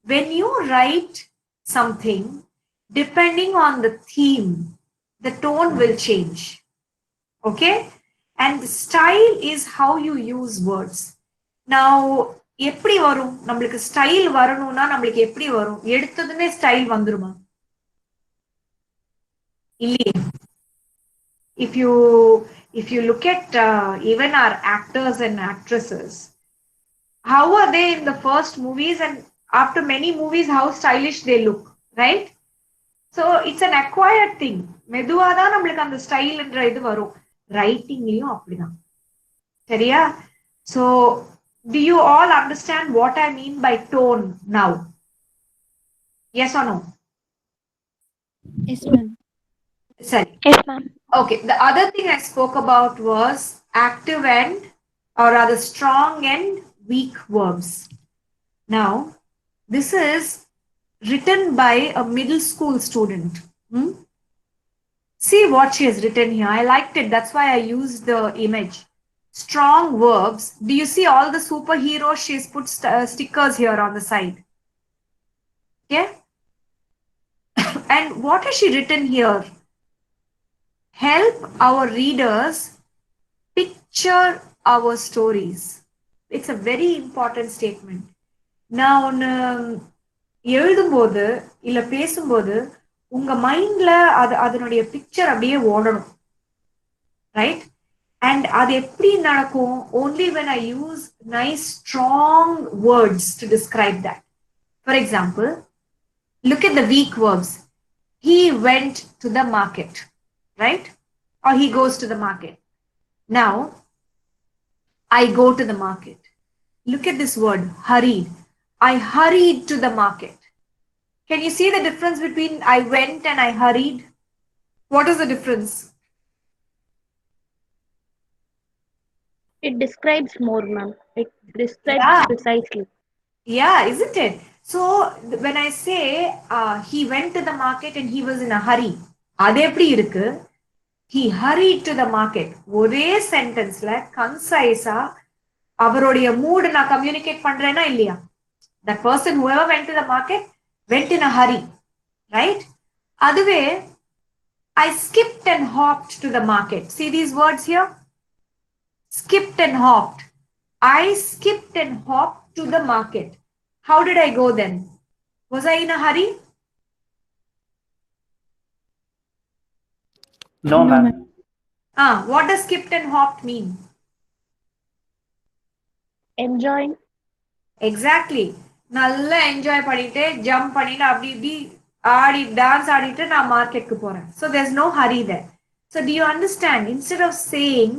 When you write something, depending on the theme, the tone will change. Okay? And the style is how you use words. Now, எப்படி வரும் நம்மளுக்கு style வரணும்னா நம்மளுக்கு எப்படி வரும் எடுத்ததுமே style வந்துருமா இல்லையே if you look at even our actors and actresses, how are they in the first movies and after many movies how stylish they look, right? So it's an acquired thing. மெதுவா தான் நம்மளுக்கு அந்த ஸ்டைல்ன்ற இது வரும். ரைட்டிங்லயும் அப்படிதான். சரியா? So do you all understand what I mean by tone now? Yes or no? Yes, ma'am. Sorry. Yes, ma'am. Okay, the other thing I spoke about was active and, or rather strong and weak verbs. Now, this is written by a middle school student. See what she has written here. I liked it. That's why I used the image. Strong verbs. Do you see all the superheroes? She's put stickers here on the side. Okay. And what has she written here? Help our readers picture our stories. It's a very important statement. Now, எழுதும்போது இல்ல பேசும்போது உங்க மைண்ட்ல அதனுடைய picture அப்படியே ஓடணும், right? And அது எப்படி நடக்கும்? Only when I use nice strong words to describe that. For example, look at the weak verbs. He went to the market, right? Or he goes to the market. Now, I go to the market. Look at this word, hurried. I hurried to the market. Can you see the difference between I went and I hurried? What is the difference? It describes more, ma'am. It describes precisely. Yeah, isn't it? So when I say he went to the market and he was in a hurry, அது எப்படி இருக்கு? He hurried to the market. ஒரே சென்டென்ஸ்ல கன்சைஸா அவருடைய mood நான் communicate பண்றேனா இல்லையா? That person whoever went to the market went in a hurry, right? அதுவே I skipped and hopped to the market. See these words here? Skipped and hopped. I skipped and hopped to the market. How did I go then? Was I in a hurry? No, ma'am. What does skipped and hopped mean? Enjoying. Exactly. நல்லா enjoy பண்ணிட்டு jump பண்ணிட்டு அப்படி இப்படி ஆடி dance ஆடிட்டு நான் மார்க்கெட்டுக்கு போறேன். So there's no hurry there. So do you understand? Instead of saying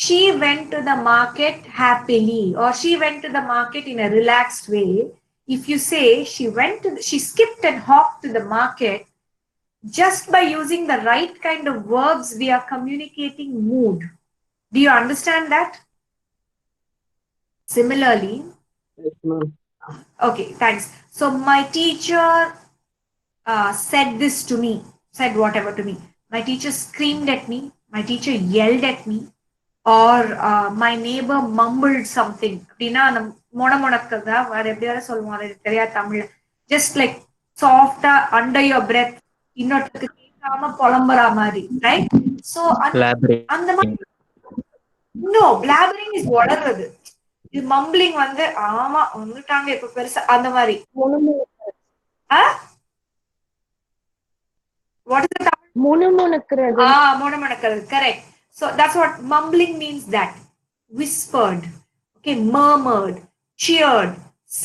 she went to the market happily or she went to the market in a relaxed way, if you say she skipped and hopped to the market, just by using the right kind of verbs, we are communicating mood. Do you understand that? Similarly, Yes, ma'am. okay, thanks. So my teacher said this to me, said whatever to me. My teacher screamed at me. My teacher yelled at me. Or my neighbor mumbled something. அப்படின்னா அந்த மொணமொணக்கதா வேற எப்படியாவது சொல்லுவோம், அது தெரியாது தமிழ்ல. Just like soft under your breath, இன்னொருத்தருக்கு கேட்காம புலம்புற மாதிரி, right? So அந்த மாதிரி no, blabbering is வளர்றது. இது மம்பிளிங் வந்து ஆமா வந்துட்டாங்க இப்ப பெருசா அந்த மாதிரி. What is the முணுமுணுக்கிறது. முணுமுணுக்கிறது, correct. So that's what mumbling means, that whispered, okay, murmured, cheered,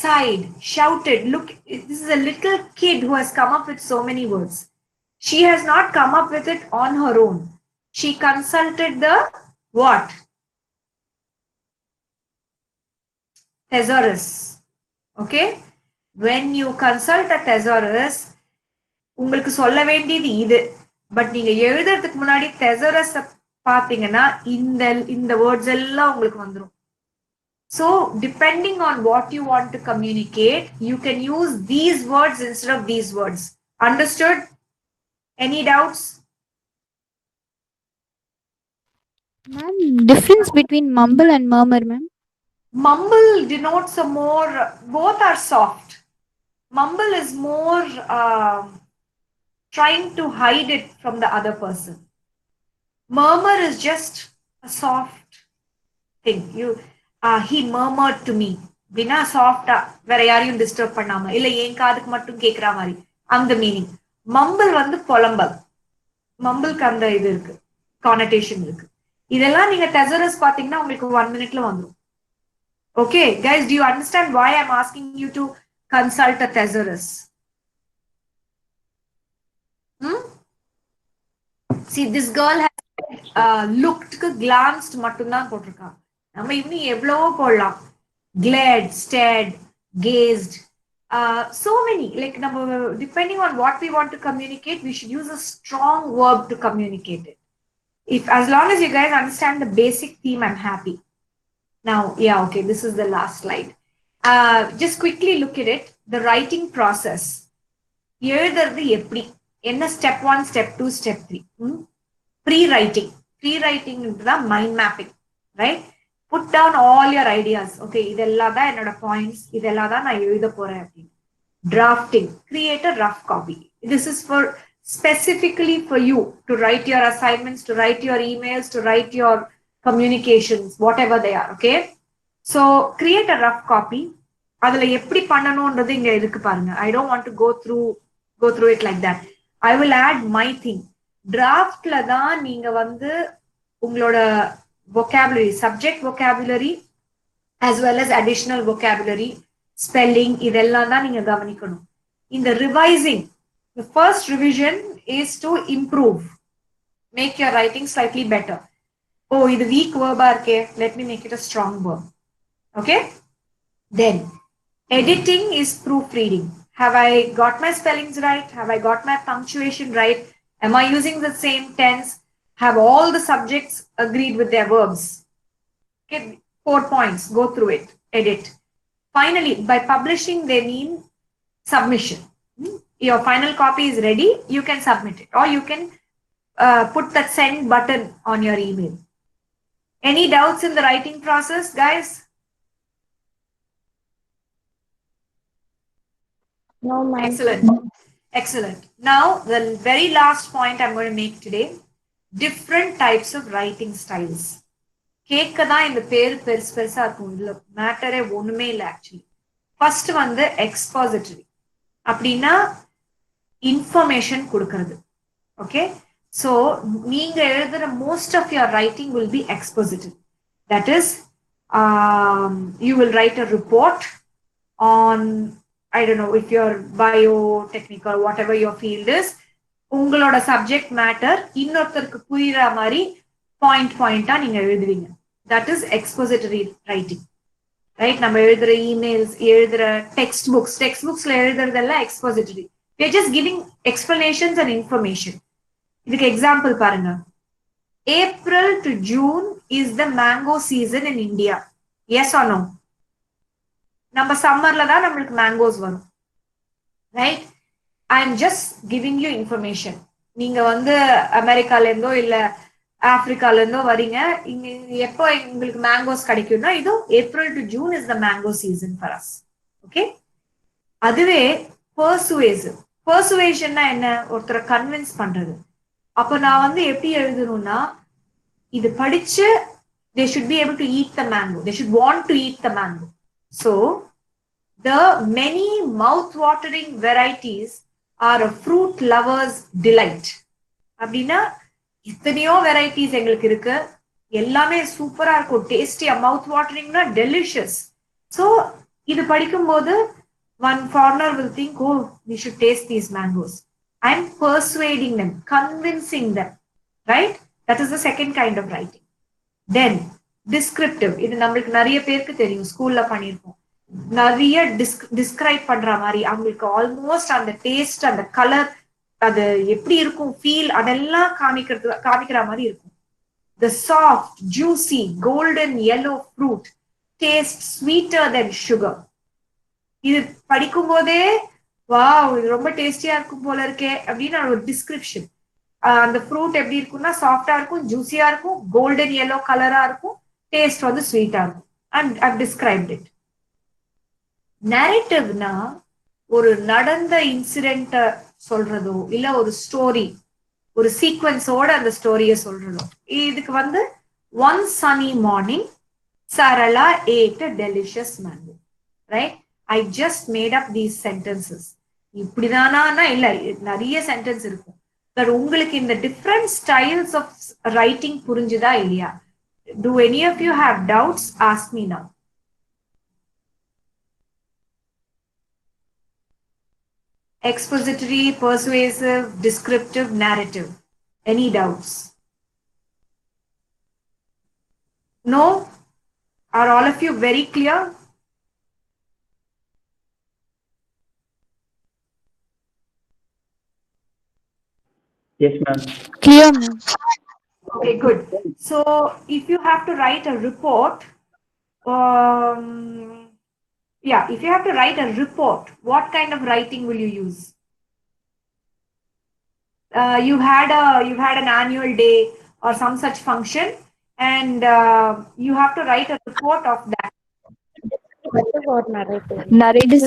sighed, shouted. Look, this is a little kid who has come up with so many words. She has not come up with it on her own. She consulted the what? Thesaurus. Okay, when you consult a thesaurus, உங்களுக்கு சொல்ல வேண்டியது இது. But நீங்க எழுதுறதுக்கு முன்னாடி thesaurus பாத்தீங்கன்னா இந்த words எல்லாம் உங்களுக்கு வந்துரும். So depending on what you want to communicate, you can use these words instead of these words. Understood? Any doubts? Ma'am, difference between mumble and murmur, ma'am? Mumble denotes a more, both are soft. Mumble is more trying to hide it from the other person. Murmur is just a soft thing. He murmured to me. அப்படின்னா சாஃப்டா வேற யாரையும் disturb பண்ணாம, இல்ல என் காதுக்கு மட்டும் கேட்கிற மாதிரி, அந்த மீனிங். மம்பிள் வந்து புலம்பல். மம்பிள்க்கு அந்த இது இருக்கு, கானடேஷன் இருக்கு. இதெல்லாம் நீங்க thesaurus பாத்தீங்கன்னா உங்களுக்கு 1 minute வந்துரும். Okay, guys, do you understand why I'm asking you to consult a thesaurus? See, this girl has looked, glanced மட்டும்தான் போட்டிருக்கா. நம்ம இன்னும் எவ்வளவோ போடலாம். Glared, stared, gazed, so many. Like depending on what we want to communicate, we should use a strong verb to communicate it. As long as you guys understand the basic theme, I'm happy. Now, yeah, okay, this is the last slide. Just quickly look at it. The writing process. எழுதுறது எப்படி? என்ன step 1, step 2, step 3? Pre-writing. Pre-writing தான் mind mapping, right? Put down all your ideas. Okay, இதெல்லாம் தான் என்னோட points. இதெல்லாம் தான் நான் எழுத போறேன் அப்படின்னு. Drafting. Create a rough copy. This is for specifically for you to write your assignments, to write your emails, to write your communications, whatever they are. Okay, so create a rough copy. அதுல எப்படி பண்ணணும்ன்றது இங்க இருக்கு பாருங்க. I don't want to go through it like that. I will add my thing. Draftல தான் நீங்க வந்து உங்களோட vocabulary, subject vocabulary as well as additional vocabulary, spelling, இதெல்லாம் தான் நீங்க கவனிக்கணும். இந்த revising, the first revision is to improve, make your writing slightly better. Oh, இது weak verb இருக்கே, let me make it a strong verb. Okay, then editing is proofreading. Have I got my spellings right? Have I got my punctuation right? Am I using the same tense? Have all the subjects agreed with their verbs? Okay, 4 points. Go through it. Edit. Finally, by publishing, they mean submission. Your final copy is ready. You can submit it, or you can put that send button on your email. Any doubts in the writing process, guys? No, ma'am. Excellent. Excellent. Now, the very last point I'm going to make today, different types of writing styles. கேட்க தான் இந்த பேரு பெருசா இருக்கும். இதுல மேட்டரே ஒண்ணுமே இல்லை ஆக்சுவலி. ஃபர்ஸ்ட் வந்து எக்ஸ்பாசிட்டரி. அப்படின்னா இன்ஃபர்மேஷன் கொடுக்கறது. ஓகே, ஸோ நீங்க எழுதுற most of your writing will be expository. That is, you will write a report on I don't know if you're biotechnical, whatever your field is, உங்களோட subject matter இன்னொருத்தருக்கு புரியுற மாதிரி பாயிண்டா நீங்க எழுதுவீங்க. That is expository writing, right? நம்ம எழுதுற emails, எழுதுற டெக்ஸ்ட் புக்ஸ்ல எழுதுறதெல்லாம் expository. we are just giving explanations and information. இதுக்கு எக்ஸாம்பிள் பாருங்க. April to June is the mango season in India. Yes or no? நம்ம சம்மர்ல தான் நம்மளுக்கு மேங்கோஸ் வரும், right? I am just giving you information. நீங்க வந்து அமெரிக்கால இருந்தோ இல்ல ஆப்பிரிக்கால இருந்தோ வரீங்க, இங்க எப்போ உங்களுக்கு மேங்கோஸ் கிடைக்கும்னா இது April to June is the mango season for us. Okay. அதுவே பர்சுவேஷன்னா என்ன? ஒருத்தரை கன்வின்ஸ் பண்றது. அப்ப நான் வந்து எப்படி எழுதணும்னா, இது படிச்சு they should be able to eat the mango, they should want to eat the mango. So the many mouth-watering varieties are a fruit lover's delight. அப்படின்னா எத்தனையோ வெரைட்டிஸ் எங்களுக்கு இருக்கு, எல்லாமே சூப்பரா இருக்கும், டேஸ்டியா, மவுத் வாட்டரிங்னா டெலிஷியஸ். ஸோ இது படிக்கும்போது one foreigner will think, oh, we should taste these mangoes. I'm persuading them, convincing them, right? That is the second kind of writing. Then descriptive. இது நம்மளுக்கு நிறைய பேருக்கு தெரியும், ஸ்கூல்ல பண்ணிருப்போம். நிறைய டிஸ்கிரைப் பண்ற மாதிரி, அவங்களுக்கு ஆல்மோஸ்ட் அந்த டேஸ்ட், அந்த கலர், அது எப்படி இருக்கும், ஃபீல், அதெல்லாம் காமிக்கிற மாதிரி இருக்கும். The soft, juicy, golden yellow fruit tastes sweeter than sugar. இது படிக்கும் போதே வாவ், இது ரொம்ப டேஸ்டியா இருக்கும் போல இருக்கே அப்படின்னு ஒரு டிஸ்கிரிப்ஷன். அந்த ஃப்ரூட் எப்படி இருக்கும்னா சாஃப்டா இருக்கும், ஜூசியா இருக்கும், கோல்டன் yellow கலரா இருக்கும், டேஸ்ட் வந்து ஸ்வீட்டா இருக்கும். And I described it. நரேட்டிவ்னா ஒரு நடந்த இன்சிடென்ட சொல்றதோ இல்ல ஒரு ஸ்டோரி, ஒரு சீக்வன்ஸோட அந்த ஸ்டோரிய சொல்றதோ. இதுக்கு வந்து one sunny morning Sarala ate a delicious mango, right? I just made up these sentences. இப்படிதானா இல்ல, நிறைய சென்டென்ஸ் இருக்கும். பட் உங்களுக்கு இந்த டிஃப்ரெண்ட் ஸ்டைல்ஸ் ஆஃப் ரைட்டிங் புரிஞ்சுதா இல்லையா? Do any of you have doubts? Ask me now. Expository, persuasive, descriptive, narrative. Any doubts? No? Are all of you very clear? Yes, ma'am. Clear, ma'am. Okay, good. So if you have to write a report, if you have to write a report, what kind of writing will you use? You've had an annual day or some such function, and you have to write a report of that. Narrative.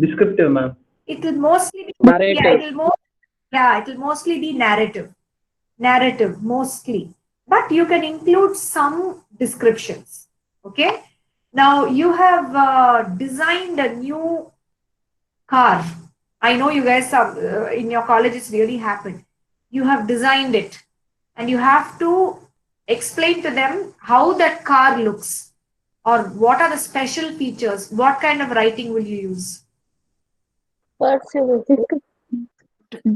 Descriptive, ma'am. It will mostly be Narrative. it will mostly be narrative mostly, but you can include some descriptions. Okay, now you have designed a new car. I know you guys have in your college it's really happened. You have designed it and you have to explain to them how that car looks or what are the special features. What kind of writing will you use?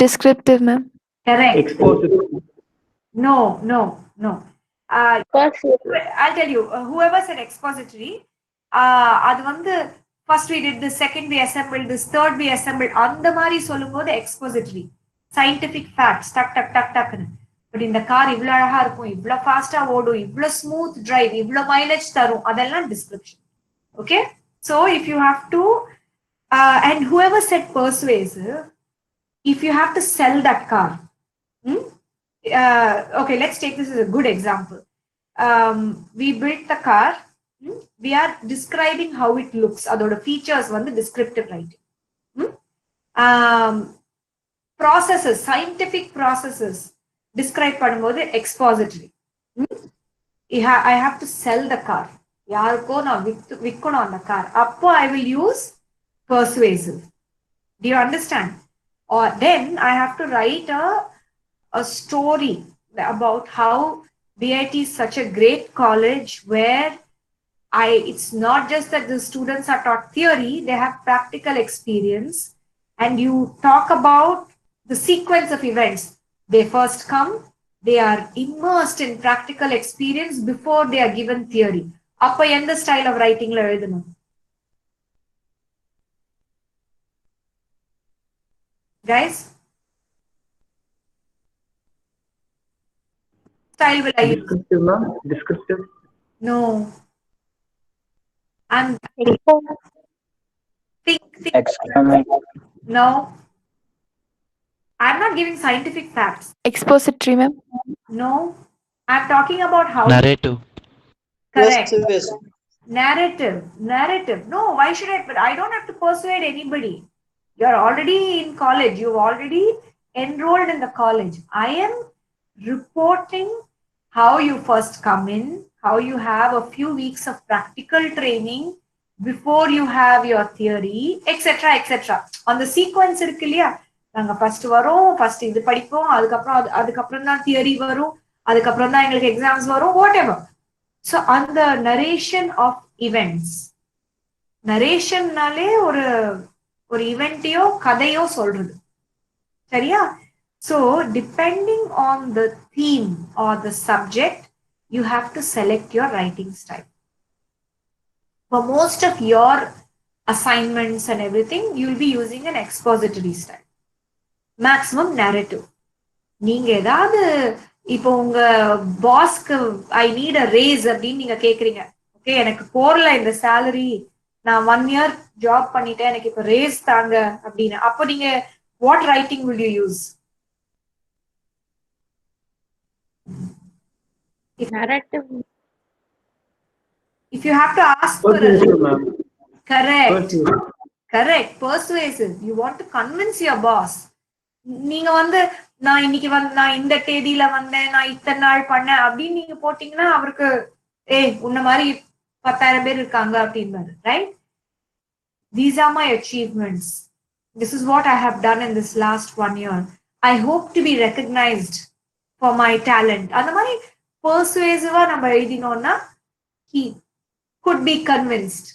Descriptive, ma'am. Correct. Expositive. No. I'll tell you, whoever said expository, அது வந்து first we did this, second we assembled this, third we assembled, அந்த மாதிரி சொல்லும்போது expository, scientific facts, டக்குன்னு. But இந்த car இவ்வளவு அழகா இருக்கும், இவ்வளவு ஃபாஸ்டா ஓடும், இவ்வளவு ஸ்மூத் டிரைவ், இவ்வளவு மைலேஜ் தரும், அதெல்லாம் description. Okay, so if you have to and whoever said persuasive, if you have to sell that car, okay, let's take this as a good example. We built the car, we are describing how it looks, adoda features vandu descriptive writing. Processes, scientific processes describe பண்ணும்போது expository. I have to sell the car, யாருக்கோ நான் விற்கணும் அந்த car, அப்போ I will use persuasive. Do you understand? Or then I have to write a story about how BIT is such a great college where it's not just that the students are taught theory, they have practical experience, and you talk about the sequence of events. They first come, they are immersed in practical experience before they are given theory. அப்ப எந்த style of ரைட்டிங்ல எழுதணும்? Guys, style will I use? Descriptive, ma'am. Descriptive. No. I'm think. Exclamation. No. I'm not giving scientific facts. Expository, ma'am. No. I'm talking about how. Narrative. Correct. Persuasive. Narrative. No, why should I? But I don't have to persuade anybody. You're already in college. You've already enrolled in the college. I am reporting how you first come in, how you have a few weeks of practical training before you have your theory, etc. etc. On the sequence இருக்கு இல்லையா, நாங்க first வரோம், first இது படிப்போம், அதுக்கப்புறம் தான் theory வரும், அதுக்கப்புறம் தான் எங்களுக்கு எக்ஸாம்ஸ் வரும், வாட் எவர். ஸோ அந்த நரேஷன் ஆஃப் இவெண்ட்ஸ், நரேஷன்னாலே ஒரு இவெண்ட்டையோ கதையோ சொல்றது, சரியா? So depending on the theme or the subject, you have to select your writing style. For most of your assignments and everything, you'll be using an expository style. Maximum narrative. நீங்க ஏதாவது இப்போ உங்க பாஸ்க்கு I need a race அப்படின்னு நீங்க கேக்குறீங்க, okay எனக்கு போறல இந்த சேலரி, நான் 1 year ஜாப் பண்ணிட்டேன், எனக்கு இப்ப ரேஸ் தாங்க அப்படின்னு, அப்போ நீங்க what writing will you use? Narrative. If you have to ask for a Persuasive, ma'am. correct, persuasive. You want to convince your boss. நீங்க நான் இன்னைக்கு நான் இந்த தேதியில வந்தேன், நான் இத்தனை நாள் பண்ணேன் அப்படின்னு நீங்க போட்டீங்கன்னா அவருக்கு உன்ன மாதிரி 10,000 பேர் இருக்காங்க அப்படின்பாரு, right? These are my achievements. This is what I have done in this last 1 year. I hope to be recognized for my talent. அந்த மாதிரி persuasive-ஆ நம்ம எழுதினோம்னா he could be convinced,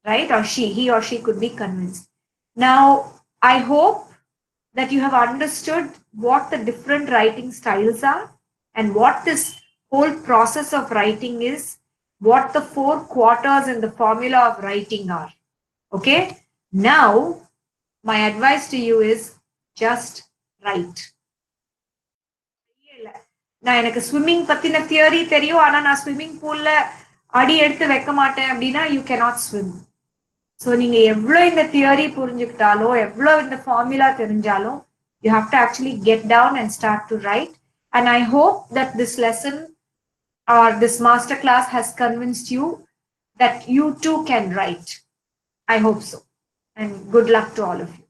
right? Or he or she could be convinced. Now, I hope that you have understood what the different writing styles are and what this whole process of writing is, what the 4 quarters in the formula of writing are. Okay? Now, my advice to you is just write. நான் எனக்கு swimming பத்தின theory தெரியும், ஆனா நான் swimming பூல்ல அடி எடுத்து வைக்க மாட்டேன் அப்படின்னா you cannot swim. ஸோ நீங்க எவ்வளவு இந்த தியரி புரிஞ்சுக்கிட்டாலோ, எவ்வளவு இந்த ஃபார்முலா தெரிஞ்சாலும், you have to actually get down and start to write. And I hope that this lesson or this master class has convinced you that you too can write. I hope so. And good luck to all of you.